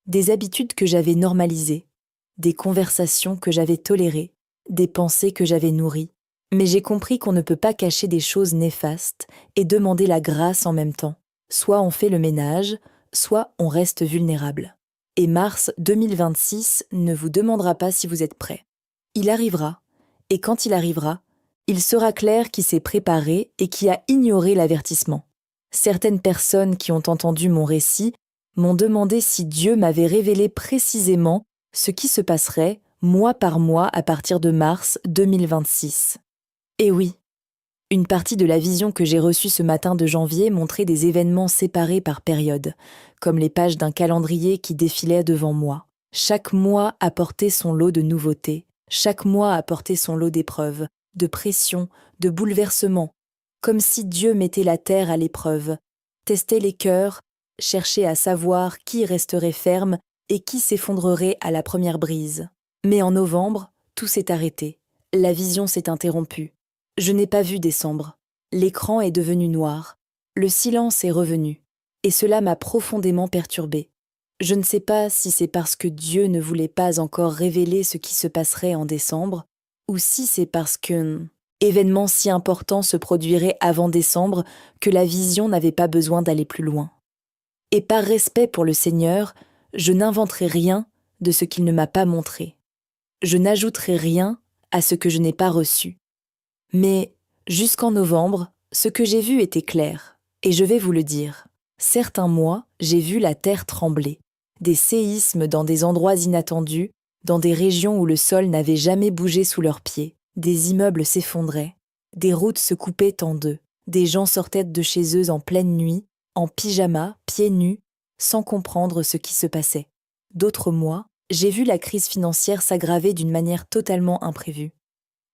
Des habitudes que j'avais normalisées, des conversations que j'avais tolérées, des pensées que j'avais nourries. Mais j'ai compris qu'on ne peut pas cacher des choses néfastes et demander la grâce en même temps. Soit on fait le ménage, soit on reste vulnérable. Et mars 2026 ne vous demandera pas si vous êtes prêt. Il arrivera, et quand il arrivera, il sera clair qui s'est préparé et qui a ignoré l'avertissement. Certaines personnes qui ont entendu mon récit m'ont demandé si Dieu m'avait révélé précisément ce qui se passerait mois par mois à partir de mars 2026. Et oui, une partie de la vision que j'ai reçue ce matin de janvier montrait des événements séparés par période, comme les pages d'un calendrier qui défilaient devant moi. Chaque mois apportait son lot de nouveautés, chaque mois apportait son lot d'épreuves, de pressions, de bouleversements, comme si Dieu mettait la terre à l'épreuve, testait les cœurs, cherchait à savoir qui resterait ferme et qui s'effondrerait à la première brise. Mais en novembre, tout s'est arrêté. La vision s'est interrompue. Je n'ai pas vu décembre. L'écran est devenu noir. Le silence est revenu. Et cela m'a profondément perturbée. Je ne sais pas si c'est parce que Dieu ne voulait pas encore révéler ce qui se passerait en décembre, ou si c'est parce qu'un événement si important se produirait avant décembre que la vision n'avait pas besoin d'aller plus loin. Et par respect pour le Seigneur, je n'inventerai rien de ce qu'il ne m'a pas montré. Je n'ajouterai rien à ce que je n'ai pas reçu. Mais jusqu'en novembre, ce que j'ai vu était clair, et je vais vous le dire. Certains mois, j'ai vu la terre trembler, des séismes dans des endroits inattendus, dans des régions où le sol n'avait jamais bougé sous leurs pieds, des immeubles s'effondraient, des routes se coupaient en deux, des gens sortaient de chez eux en pleine nuit, en pyjama, pieds nus, sans comprendre ce qui se passait. D'autres mois, j'ai vu la crise financière s'aggraver d'une manière totalement imprévue.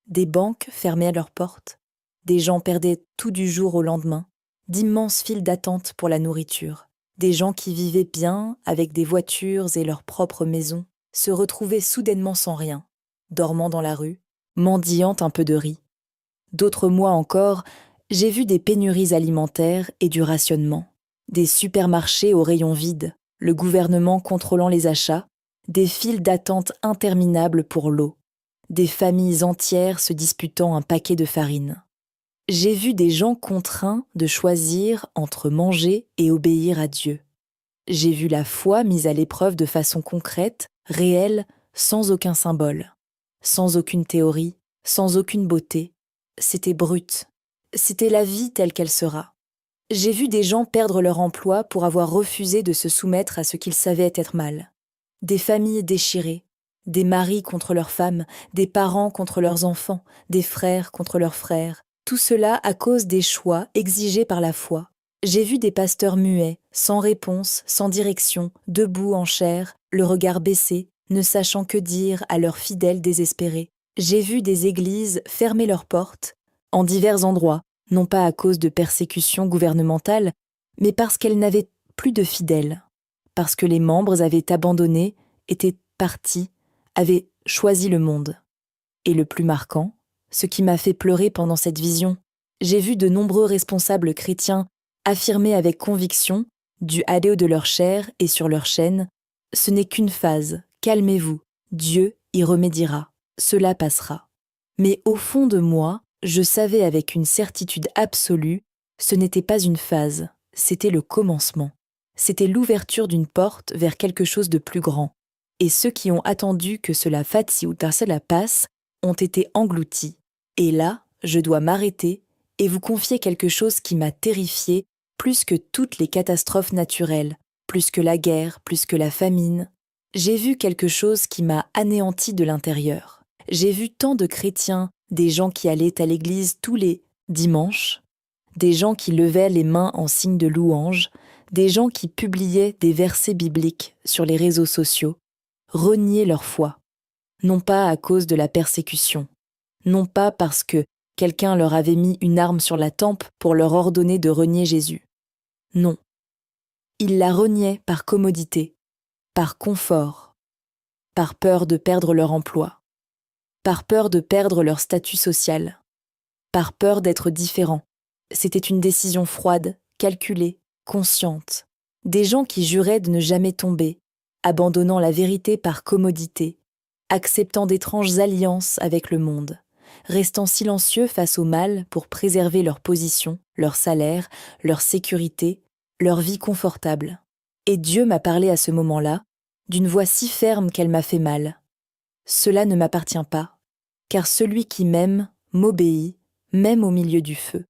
Des banques fermaient leurs portes, des gens perdaient tout du jour au lendemain, d'immenses files d'attente pour la nourriture. Des gens qui vivaient bien, avec des voitures et leurs propres maisons, se retrouvaient soudainement sans rien, dormant dans la rue, mendiant un peu de riz. D'autres mois encore, j'ai vu des pénuries alimentaires et du rationnement, des supermarchés aux rayons vides, le gouvernement contrôlant les achats, des files d'attente interminables pour l'eau, des familles entières se disputant un paquet de farine. J'ai vu des gens contraints de choisir entre manger et obéir à Dieu. J'ai vu la foi mise à l'épreuve de façon concrète, réelle, sans aucun symbole, sans aucune théorie, sans aucune beauté. C'était brut. C'était la vie telle qu'elle sera. J'ai vu des gens perdre leur emploi pour avoir refusé de se soumettre à ce qu'ils savaient être mal. Des familles déchirées, des maris contre leurs femmes, des parents contre leurs enfants, des frères contre leurs frères. Tout cela à cause des choix exigés par la foi. J'ai vu des pasteurs muets, sans réponse, sans direction, debout en chair, le regard baissé, ne sachant que dire à leurs fidèles désespérés. J'ai vu des églises fermer leurs portes, en divers endroits, non pas à cause de persécutions gouvernementales, mais parce qu'elles n'avaient plus de fidèles, parce que les membres avaient abandonné, étaient partis, avaient choisi le monde. Et le plus marquant, ce qui m'a fait pleurer pendant cette vision, j'ai vu de nombreux responsables chrétiens affirmer avec conviction, du haut de leur chair et sur leur chaîne, « Ce n'est qu'une phase, calmez-vous, Dieu y remédiera, cela passera. » Mais au fond de moi, je savais avec une certitude absolue, ce n'était pas une phase, c'était le commencement. C'était l'ouverture d'une porte vers quelque chose de plus grand. Et ceux qui ont attendu que cela fasse ou cela passe ont été engloutis. Et là, je dois m'arrêter et vous confier quelque chose qui m'a terrifiée plus que toutes les catastrophes naturelles, plus que la guerre, plus que la famine. J'ai vu quelque chose qui m'a anéanti de l'intérieur. J'ai vu tant de chrétiens, des gens qui allaient à l'église tous les dimanches, des gens qui levaient les mains en signe de louange, des gens qui publiaient des versets bibliques sur les réseaux sociaux, renier leur foi, non pas à cause de la persécution, non pas parce que quelqu'un leur avait mis une arme sur la tempe pour leur ordonner de renier Jésus. Non. Ils la reniaient par commodité, par confort, par peur de perdre leur emploi, par peur de perdre leur statut social, par peur d'être différents. C'était une décision froide, calculée, consciente. Des gens qui juraient de ne jamais tomber, abandonnant la vérité par commodité, acceptant d'étranges alliances avec le monde, restant silencieux face au mal pour préserver leur position, leur salaire, leur sécurité, leur vie confortable. Et Dieu m'a parlé à ce moment-là, d'une voix si ferme qu'elle m'a fait mal. Cela ne m'appartient pas, car celui qui m'aime m'obéit, même au milieu du feu,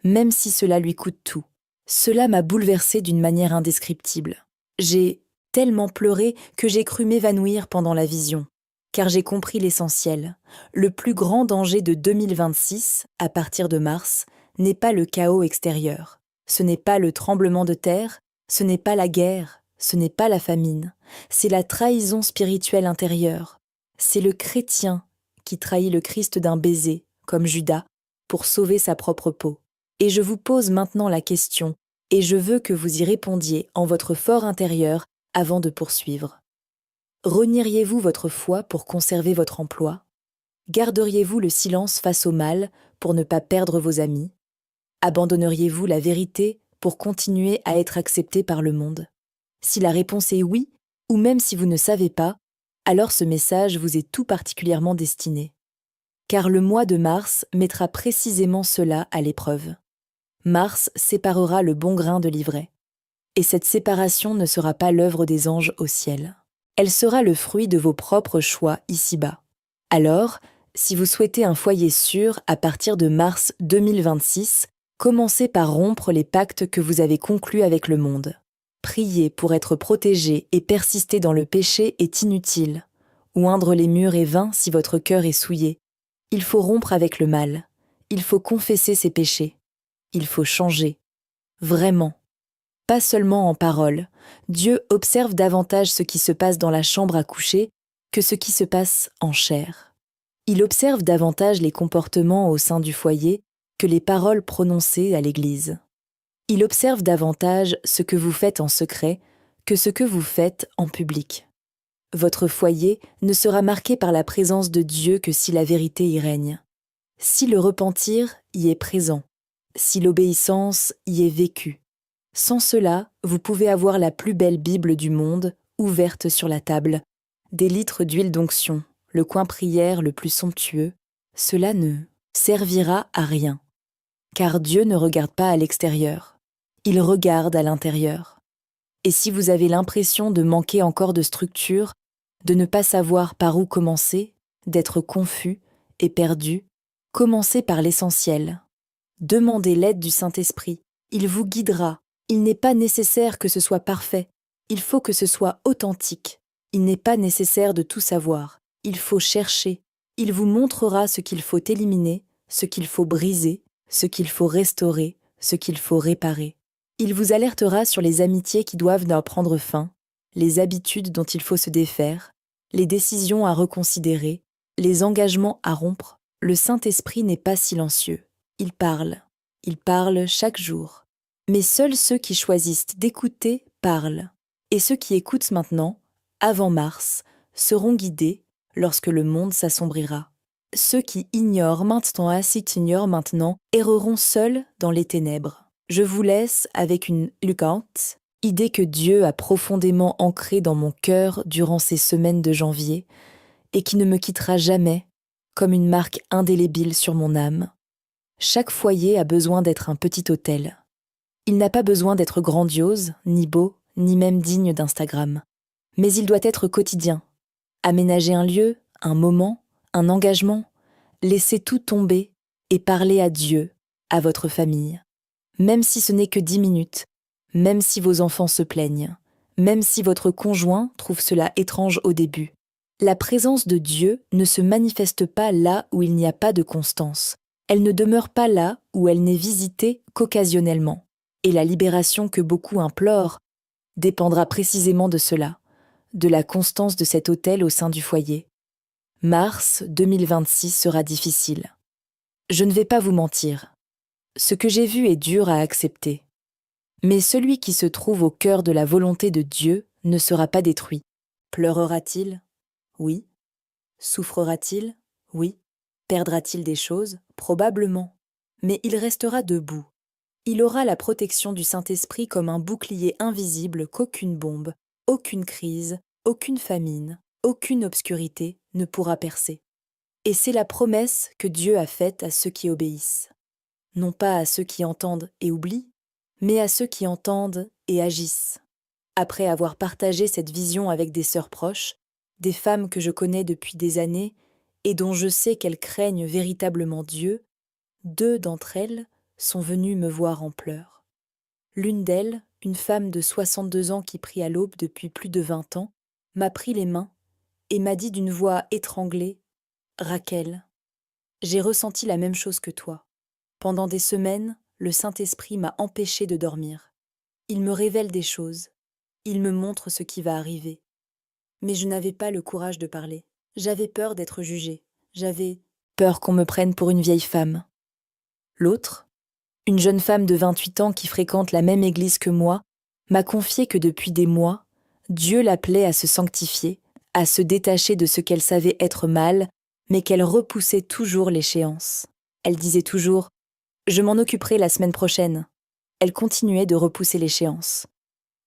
même si cela lui coûte tout. Cela m'a bouleversée d'une manière indescriptible. J'ai tellement pleuré que j'ai cru m'évanouir pendant la vision, car j'ai compris l'essentiel. Le plus grand danger de 2026, à partir de mars, n'est pas le chaos extérieur. Ce n'est pas le tremblement de terre, ce n'est pas la guerre, ce n'est pas la famine. C'est la trahison spirituelle intérieure. C'est le chrétien qui trahit le Christ d'un baiser, comme Judas, pour sauver sa propre peau. Et je vous pose maintenant la question, et je veux que vous y répondiez en votre fort intérieur avant de poursuivre. Renieriez-vous votre foi pour conserver votre emploi? Garderiez-vous le silence face au mal pour ne pas perdre vos amis? Abandonneriez-vous la vérité pour continuer à être accepté par le monde? Si la réponse est oui, ou même si vous ne savez pas, alors ce message vous est tout particulièrement destiné. Car le mois de mars mettra précisément cela à l'épreuve. Mars séparera le bon grain de l'ivraie. Et cette séparation ne sera pas l'œuvre des anges au ciel. Elle sera le fruit de vos propres choix ici-bas. Alors, si vous souhaitez un foyer sûr à partir de mars 2026, commencez par rompre les pactes que vous avez conclus avec le monde. Prier pour être protégé et persister dans le péché est inutile. Oindre les murs est vain si votre cœur est souillé. Il faut rompre avec le mal. Il faut confesser ses péchés. Il faut changer. Vraiment. Pas seulement en parole, Dieu observe davantage ce qui se passe dans la chambre à coucher que ce qui se passe en chair. Il observe davantage les comportements au sein du foyer que les paroles prononcées à l'église. Il observe davantage ce que vous faites en secret que ce que vous faites en public. Votre foyer ne sera marqué par la présence de Dieu que si la vérité y règne. Si le repentir y est présent, si l'obéissance y est vécue. Sans cela, vous pouvez avoir la plus belle Bible du monde ouverte sur la table, des litres d'huile d'onction, le coin prière le plus somptueux, cela ne servira à rien. Car Dieu ne regarde pas à l'extérieur, il regarde à l'intérieur. Et si vous avez l'impression de manquer encore de structure, de ne pas savoir par où commencer, d'être confus et perdu, commencez par l'essentiel. Demandez l'aide du Saint-Esprit, il vous guidera. Il n'est pas nécessaire que ce soit parfait, il faut que ce soit authentique. Il n'est pas nécessaire de tout savoir, il faut chercher. Il vous montrera ce qu'il faut éliminer, ce qu'il faut briser, ce qu'il faut restaurer, ce qu'il faut réparer. Il vous alertera sur les amitiés qui doivent en prendre fin, les habitudes dont il faut se défaire, les décisions à reconsidérer, les engagements à rompre. Le Saint-Esprit n'est pas silencieux, il parle chaque jour. Mais seuls ceux qui choisissent d'écouter parlent, et ceux qui écoutent maintenant, avant mars, seront guidés lorsque le monde s'assombrira. Ceux qui ignorent maintenant erreront seuls dans les ténèbres. Je vous laisse avec une luquante, idée que Dieu a profondément ancrée dans mon cœur durant ces semaines de janvier, et qui ne me quittera jamais, comme une marque indélébile sur mon âme. Chaque foyer a besoin d'être un petit hôtel. Il n'a pas besoin d'être grandiose, ni beau, ni même digne d'Instagram. Mais il doit être quotidien. Aménager un lieu, un moment, un engagement, laisser tout tomber et parler à Dieu, à votre famille. Même si ce n'est que 10 minutes, même si vos enfants se plaignent, même si votre conjoint trouve cela étrange au début. La présence de Dieu ne se manifeste pas là où il n'y a pas de constance. Elle ne demeure pas là où elle n'est visitée qu'occasionnellement. Et la libération que beaucoup implorent dépendra précisément de cela, de la constance de cet autel au sein du foyer. Mars 2026 sera difficile. Je ne vais pas vous mentir. Ce que j'ai vu est dur à accepter. Mais celui qui se trouve au cœur de la volonté de Dieu ne sera pas détruit. Pleurera-t-il ? Oui. Souffrera-t-il ? Oui. Perdra-t-il des choses ? Probablement. Mais il restera debout. Il aura la protection du Saint-Esprit comme un bouclier invisible qu'aucune bombe, aucune crise, aucune famine, aucune obscurité ne pourra percer. Et c'est la promesse que Dieu a faite à ceux qui obéissent. Non pas à ceux qui entendent et oublient, mais à ceux qui entendent et agissent. Après avoir partagé cette vision avec des sœurs proches, des femmes que je connais depuis des années et dont je sais qu'elles craignent véritablement Dieu, 2 d'entre elles sont venues me voir en pleurs. L'une d'elles, une femme de 62 ans qui prie à l'aube depuis plus de 20 ans, m'a pris les mains et m'a dit d'une voix étranglée « Raquel, j'ai ressenti la même chose que toi. Pendant des semaines, le Saint-Esprit m'a empêchée de dormir. Il me révèle des choses. Il me montre ce qui va arriver. Mais je n'avais pas le courage de parler. J'avais peur d'être jugée. J'avais peur qu'on me prenne pour une vieille femme. » L'autre, une jeune femme de 28 ans qui fréquente la même église que moi, m'a confié que depuis des mois, Dieu l'appelait à se sanctifier, à se détacher de ce qu'elle savait être mal, mais qu'elle repoussait toujours l'échéance. Elle disait toujours « Je m'en occuperai la semaine prochaine ». Elle continuait de repousser l'échéance.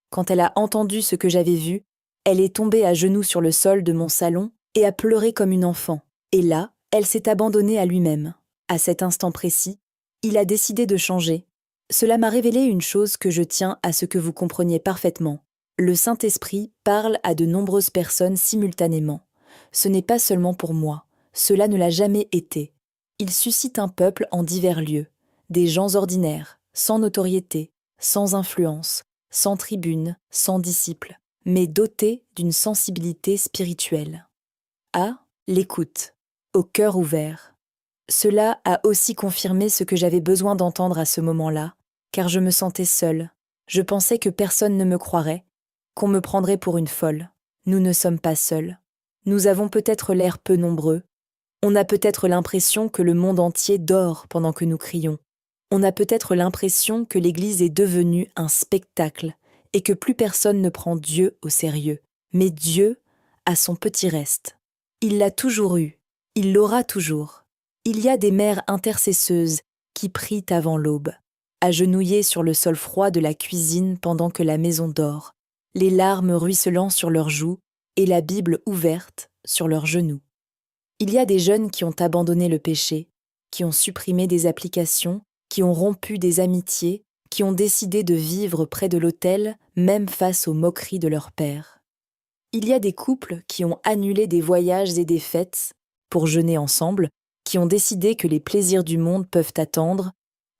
Quand elle a entendu ce que j'avais vu, elle est tombée à genoux sur le sol de mon salon et a pleuré comme une enfant. Et là, elle s'est abandonnée à lui-même. À cet instant précis, il a décidé de changer. Cela m'a révélé une chose que je tiens à ce que vous compreniez parfaitement. Le Saint-Esprit parle à de nombreuses personnes simultanément. Ce n'est pas seulement pour moi. Cela ne l'a jamais été. Il suscite un peuple en divers lieux. Des gens ordinaires, sans notoriété, sans influence, sans tribune, sans disciples, mais dotés d'une sensibilité spirituelle. À l'écoute, au cœur ouvert. Cela a aussi confirmé ce que j'avais besoin d'entendre à ce moment-là, car je me sentais seule, Je pensais que personne ne me croirait, qu'on me prendrait pour une folle. Nous ne sommes pas seuls. Nous avons peut-être l'air peu nombreux. On a peut-être l'impression que le monde entier dort pendant que nous crions. On a peut-être l'impression que l'Église est devenue un spectacle et que plus personne ne prend Dieu au sérieux. Mais Dieu a son petit reste. Il l'a toujours eu. Il l'aura toujours. Il y a des mères intercesseuses qui prient avant l'aube, agenouillées sur le sol froid de la cuisine pendant que la maison dort, les larmes ruisselant sur leurs joues et la Bible ouverte sur leurs genoux. Il y a des jeunes qui ont abandonné le péché, qui ont supprimé des applications, qui ont rompu des amitiés, qui ont décidé de vivre près de l'autel, même face aux moqueries de leur père. Il y a des couples qui ont annulé des voyages et des fêtes pour jeûner ensemble, qui ont décidé que les plaisirs du monde peuvent attendre,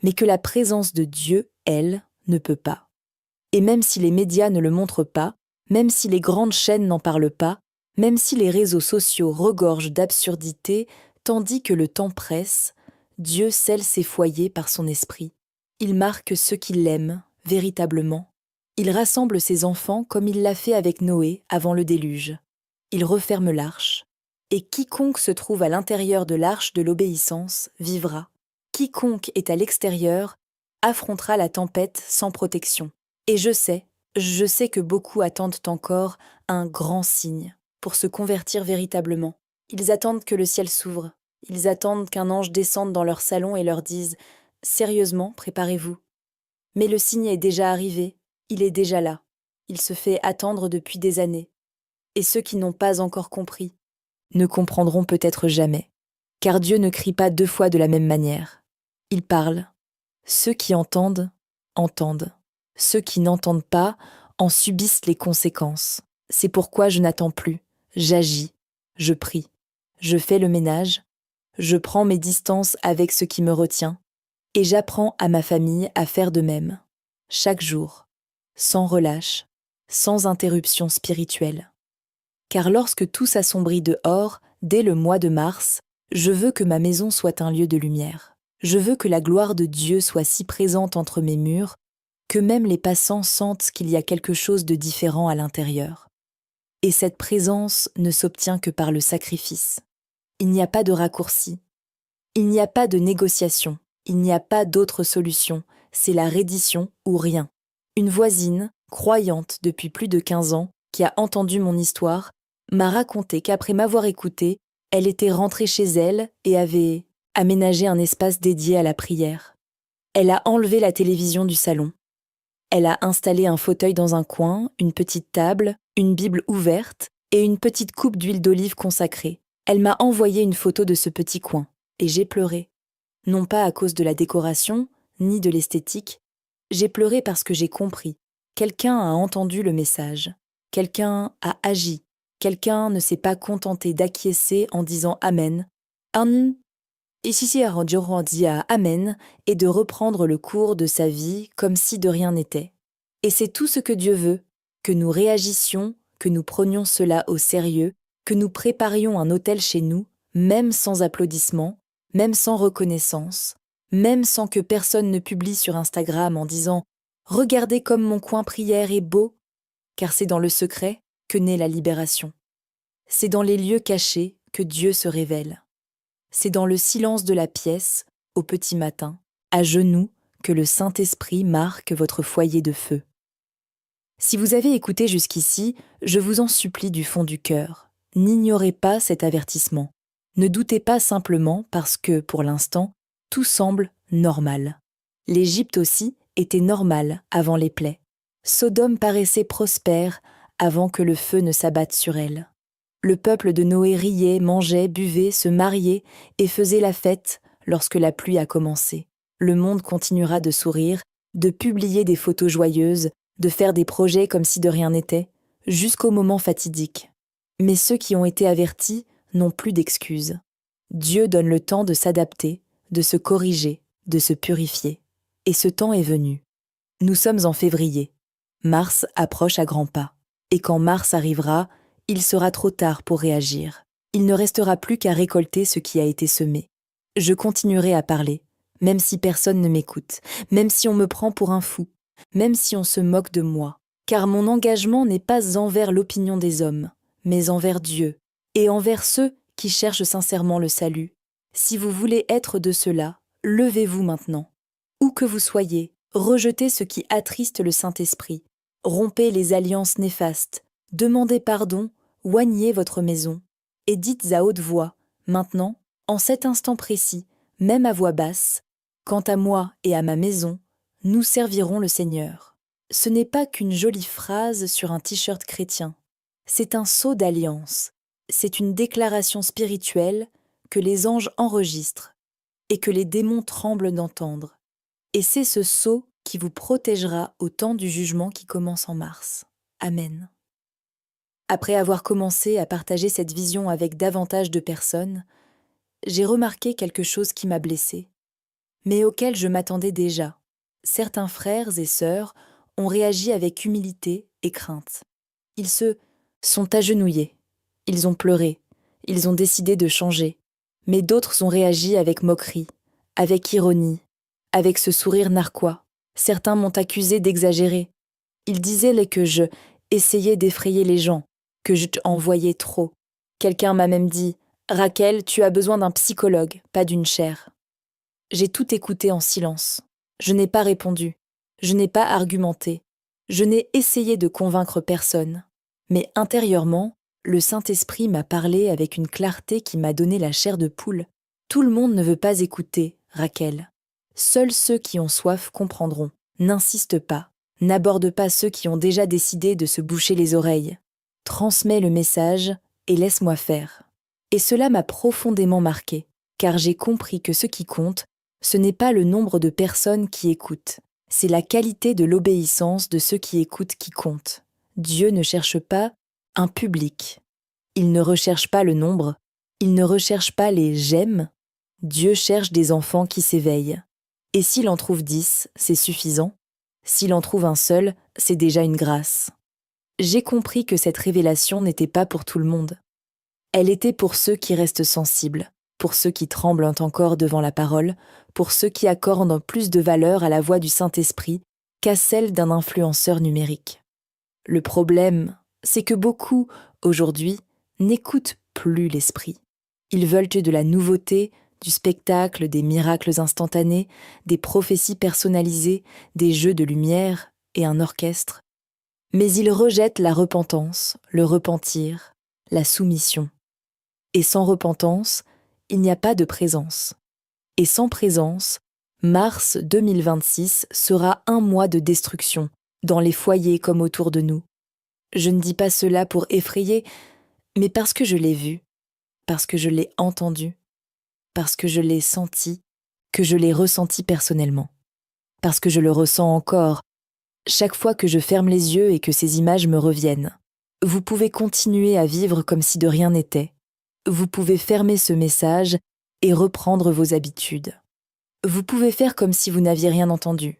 mais que la présence de Dieu, elle, ne peut pas. Et même si les médias ne le montrent pas, même si les grandes chaînes n'en parlent pas, même si les réseaux sociaux regorgent d'absurdités, tandis que le temps presse, Dieu scelle ses foyers par son esprit. Il marque ceux qui l'aiment, véritablement. Il rassemble ses enfants comme il l'a fait avec Noé avant le déluge. Il referme l'arche. Et quiconque se trouve à l'intérieur de l'arche de l'obéissance vivra. Quiconque est à l'extérieur affrontera la tempête sans protection. Et je sais que beaucoup attendent encore un grand signe pour se convertir véritablement. Ils attendent que le ciel s'ouvre. Ils attendent qu'un ange descende dans leur salon et leur dise « Sérieusement, préparez-vous ». Mais le signe est déjà arrivé, il est déjà là. Il se fait attendre depuis des années. Et ceux qui n'ont pas encore compris ne comprendront peut-être jamais, car Dieu ne crie pas deux fois de la même manière. Il parle. Ceux qui entendent, entendent. Ceux qui n'entendent pas en subissent les conséquences. C'est pourquoi je n'attends plus. J'agis, je prie, je fais le ménage, je prends mes distances avec ce qui me retient, et j'apprends à ma famille à faire de même, chaque jour, sans relâche, sans interruption spirituelle. Car lorsque tout s'assombrit dehors, dès le mois de mars, je veux que ma maison soit un lieu de lumière. Je veux que la gloire de Dieu soit si présente entre mes murs que même les passants sentent qu'il y a quelque chose de différent à l'intérieur. Et cette présence ne s'obtient que par le sacrifice. Il n'y a pas de raccourci. Il n'y a pas de négociation. Il n'y a pas d'autre solution. C'est la reddition ou rien. Une voisine, croyante depuis plus de 15 ans, qui a entendu mon histoire, m'a raconté qu'après m'avoir écoutée, elle était rentrée chez elle et avait aménagé un espace dédié à la prière. Elle a enlevé la télévision du salon. Elle a installé un fauteuil dans un coin, une petite table, une Bible ouverte et une petite coupe d'huile d'olive consacrée. Elle m'a envoyé une photo de ce petit coin et j'ai pleuré. Non pas à cause de la décoration, ni de l'esthétique. J'ai pleuré parce que j'ai compris. Quelqu'un a entendu le message. Quelqu'un a agi. Quelqu'un ne s'est pas contenté d'acquiescer en disant Amen. Dit à Amen et de reprendre le cours de sa vie comme si de rien n'était. Et c'est tout ce que Dieu veut, que nous réagissions, que nous prenions cela au sérieux, que nous préparions un autel chez nous, même sans applaudissements, même sans reconnaissance, même sans que personne ne publie sur Instagram en disant « Regardez comme mon coin prière est beau », car c'est dans le secret que naît la libération. C'est dans les lieux cachés que Dieu se révèle. C'est dans le silence de la pièce, au petit matin, à genoux, que le Saint-Esprit marque votre foyer de feu. Si vous avez écouté jusqu'ici, je vous en supplie du fond du cœur, n'ignorez pas cet avertissement. Ne doutez pas simplement parce que, pour l'instant, tout semble normal. L'Égypte aussi était normale avant les plaies. Sodome paraissait prospère avant que le feu ne s'abatte sur elle. Le peuple de Noé riait, mangeait, buvait, se mariait et faisait la fête lorsque la pluie a commencé. Le monde continuera de sourire, de publier des photos joyeuses, de faire des projets comme si de rien n'était, jusqu'au moment fatidique. Mais ceux qui ont été avertis n'ont plus d'excuses. Dieu donne le temps de s'adapter, de se corriger, de se purifier. Et ce temps est venu. Nous sommes en février. Mars approche à grands pas. Et quand mars arrivera, il sera trop tard pour réagir. Il ne restera plus qu'à récolter ce qui a été semé. Je continuerai à parler, même si personne ne m'écoute, même si on me prend pour un fou, même si on se moque de moi, car mon engagement n'est pas envers l'opinion des hommes, mais envers Dieu, et envers ceux qui cherchent sincèrement le salut. Si vous voulez être de ceux-là, levez-vous maintenant. Où que vous soyez, rejetez ce qui attriste le Saint-Esprit, rompez les alliances néfastes, demandez pardon, oignez votre maison, et dites à haute voix, maintenant, en cet instant précis, même à voix basse, quant à moi et à ma maison, nous servirons le Seigneur. Ce n'est pas qu'une jolie phrase sur un t-shirt chrétien. C'est un sceau d'alliance. C'est une déclaration spirituelle que les anges enregistrent et que les démons tremblent d'entendre. Et c'est ce sceau qui vous protégera au temps du jugement qui commence en mars. Amen. Après avoir commencé à partager cette vision avec davantage de personnes, j'ai remarqué quelque chose qui m'a blessée, mais auquel je m'attendais déjà. Certains frères et sœurs ont réagi avec humilité et crainte. Ils se sont agenouillés, ils ont pleuré, ils ont décidé de changer, mais d'autres ont réagi avec moquerie, avec ironie, avec ce sourire narquois. Certains m'ont accusé d'exagérer. Ils disaient que je essayais d'effrayer les gens, que je en voyais trop. Quelqu'un m'a même dit « Raquel, tu as besoin d'un psychologue, pas d'une chaire. » J'ai tout écouté en silence. Je n'ai pas répondu. Je n'ai pas argumenté. Je n'ai essayé de convaincre personne. Mais intérieurement, le Saint-Esprit m'a parlé avec une clarté qui m'a donné la chair de poule. Tout le monde ne veut pas écouter, Raquel. Seuls ceux qui ont soif comprendront. N'insiste pas. N'aborde pas ceux qui ont déjà décidé de se boucher les oreilles. Transmets le message et laisse-moi faire. Et cela m'a profondément marqué, car j'ai compris que ce qui compte, ce n'est pas le nombre de personnes qui écoutent, c'est la qualité de l'obéissance de ceux qui écoutent qui compte. Dieu ne cherche pas un public. Il ne recherche pas le nombre. Il ne recherche pas les « j'aime ». Dieu cherche des enfants qui s'éveillent. Et s'il en trouve 10, c'est suffisant. S'il en trouve un seul, c'est déjà une grâce. J'ai compris que cette révélation n'était pas pour tout le monde. Elle était pour ceux qui restent sensibles, pour ceux qui tremblent encore devant la parole, pour ceux qui accordent plus de valeur à la voix du Saint-Esprit qu'à celle d'un influenceur numérique. Le problème, c'est que beaucoup, aujourd'hui, n'écoutent plus l'Esprit. Ils veulent de la nouveauté, du spectacle, des miracles instantanés, des prophéties personnalisées, des jeux de lumière et un orchestre. Mais ils rejettent la repentance, le repentir, la soumission. Et sans repentance, il n'y a pas de présence. Et sans présence, mars 2026 sera un mois de destruction, dans les foyers comme autour de nous. Je ne dis pas cela pour effrayer, mais parce que je l'ai vu, parce que je l'ai entendu, parce que je l'ai senti, que je l'ai ressenti personnellement, parce que je le ressens encore, chaque fois que je ferme les yeux et que ces images me reviennent. Vous pouvez continuer à vivre comme si de rien n'était. Vous pouvez fermer ce message et reprendre vos habitudes. Vous pouvez faire comme si vous n'aviez rien entendu.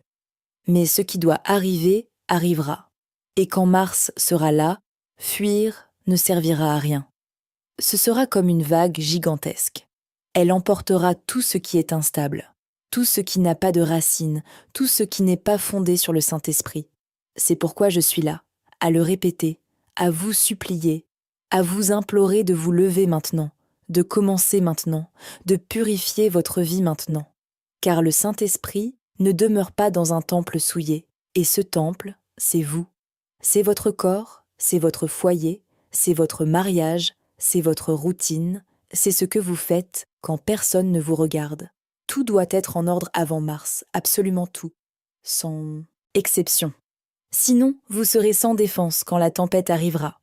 Mais ce qui doit arriver, arrivera. Et quand Mars sera là, fuir ne servira à rien. Ce sera comme une vague gigantesque. Elle emportera tout ce qui est instable, tout ce qui n'a pas de racines, tout ce qui n'est pas fondé sur le Saint-Esprit. C'est pourquoi je suis là, à le répéter, à vous supplier, à vous implorer de vous lever maintenant, de commencer maintenant, de purifier votre vie maintenant. Car le Saint-Esprit ne demeure pas dans un temple souillé. Et ce temple, c'est vous. C'est votre corps, c'est votre foyer, c'est votre mariage, c'est votre routine, c'est ce que vous faites quand personne ne vous regarde. Tout doit être en ordre avant mars, absolument tout, sans exception. Sinon, vous serez sans défense quand la tempête arrivera.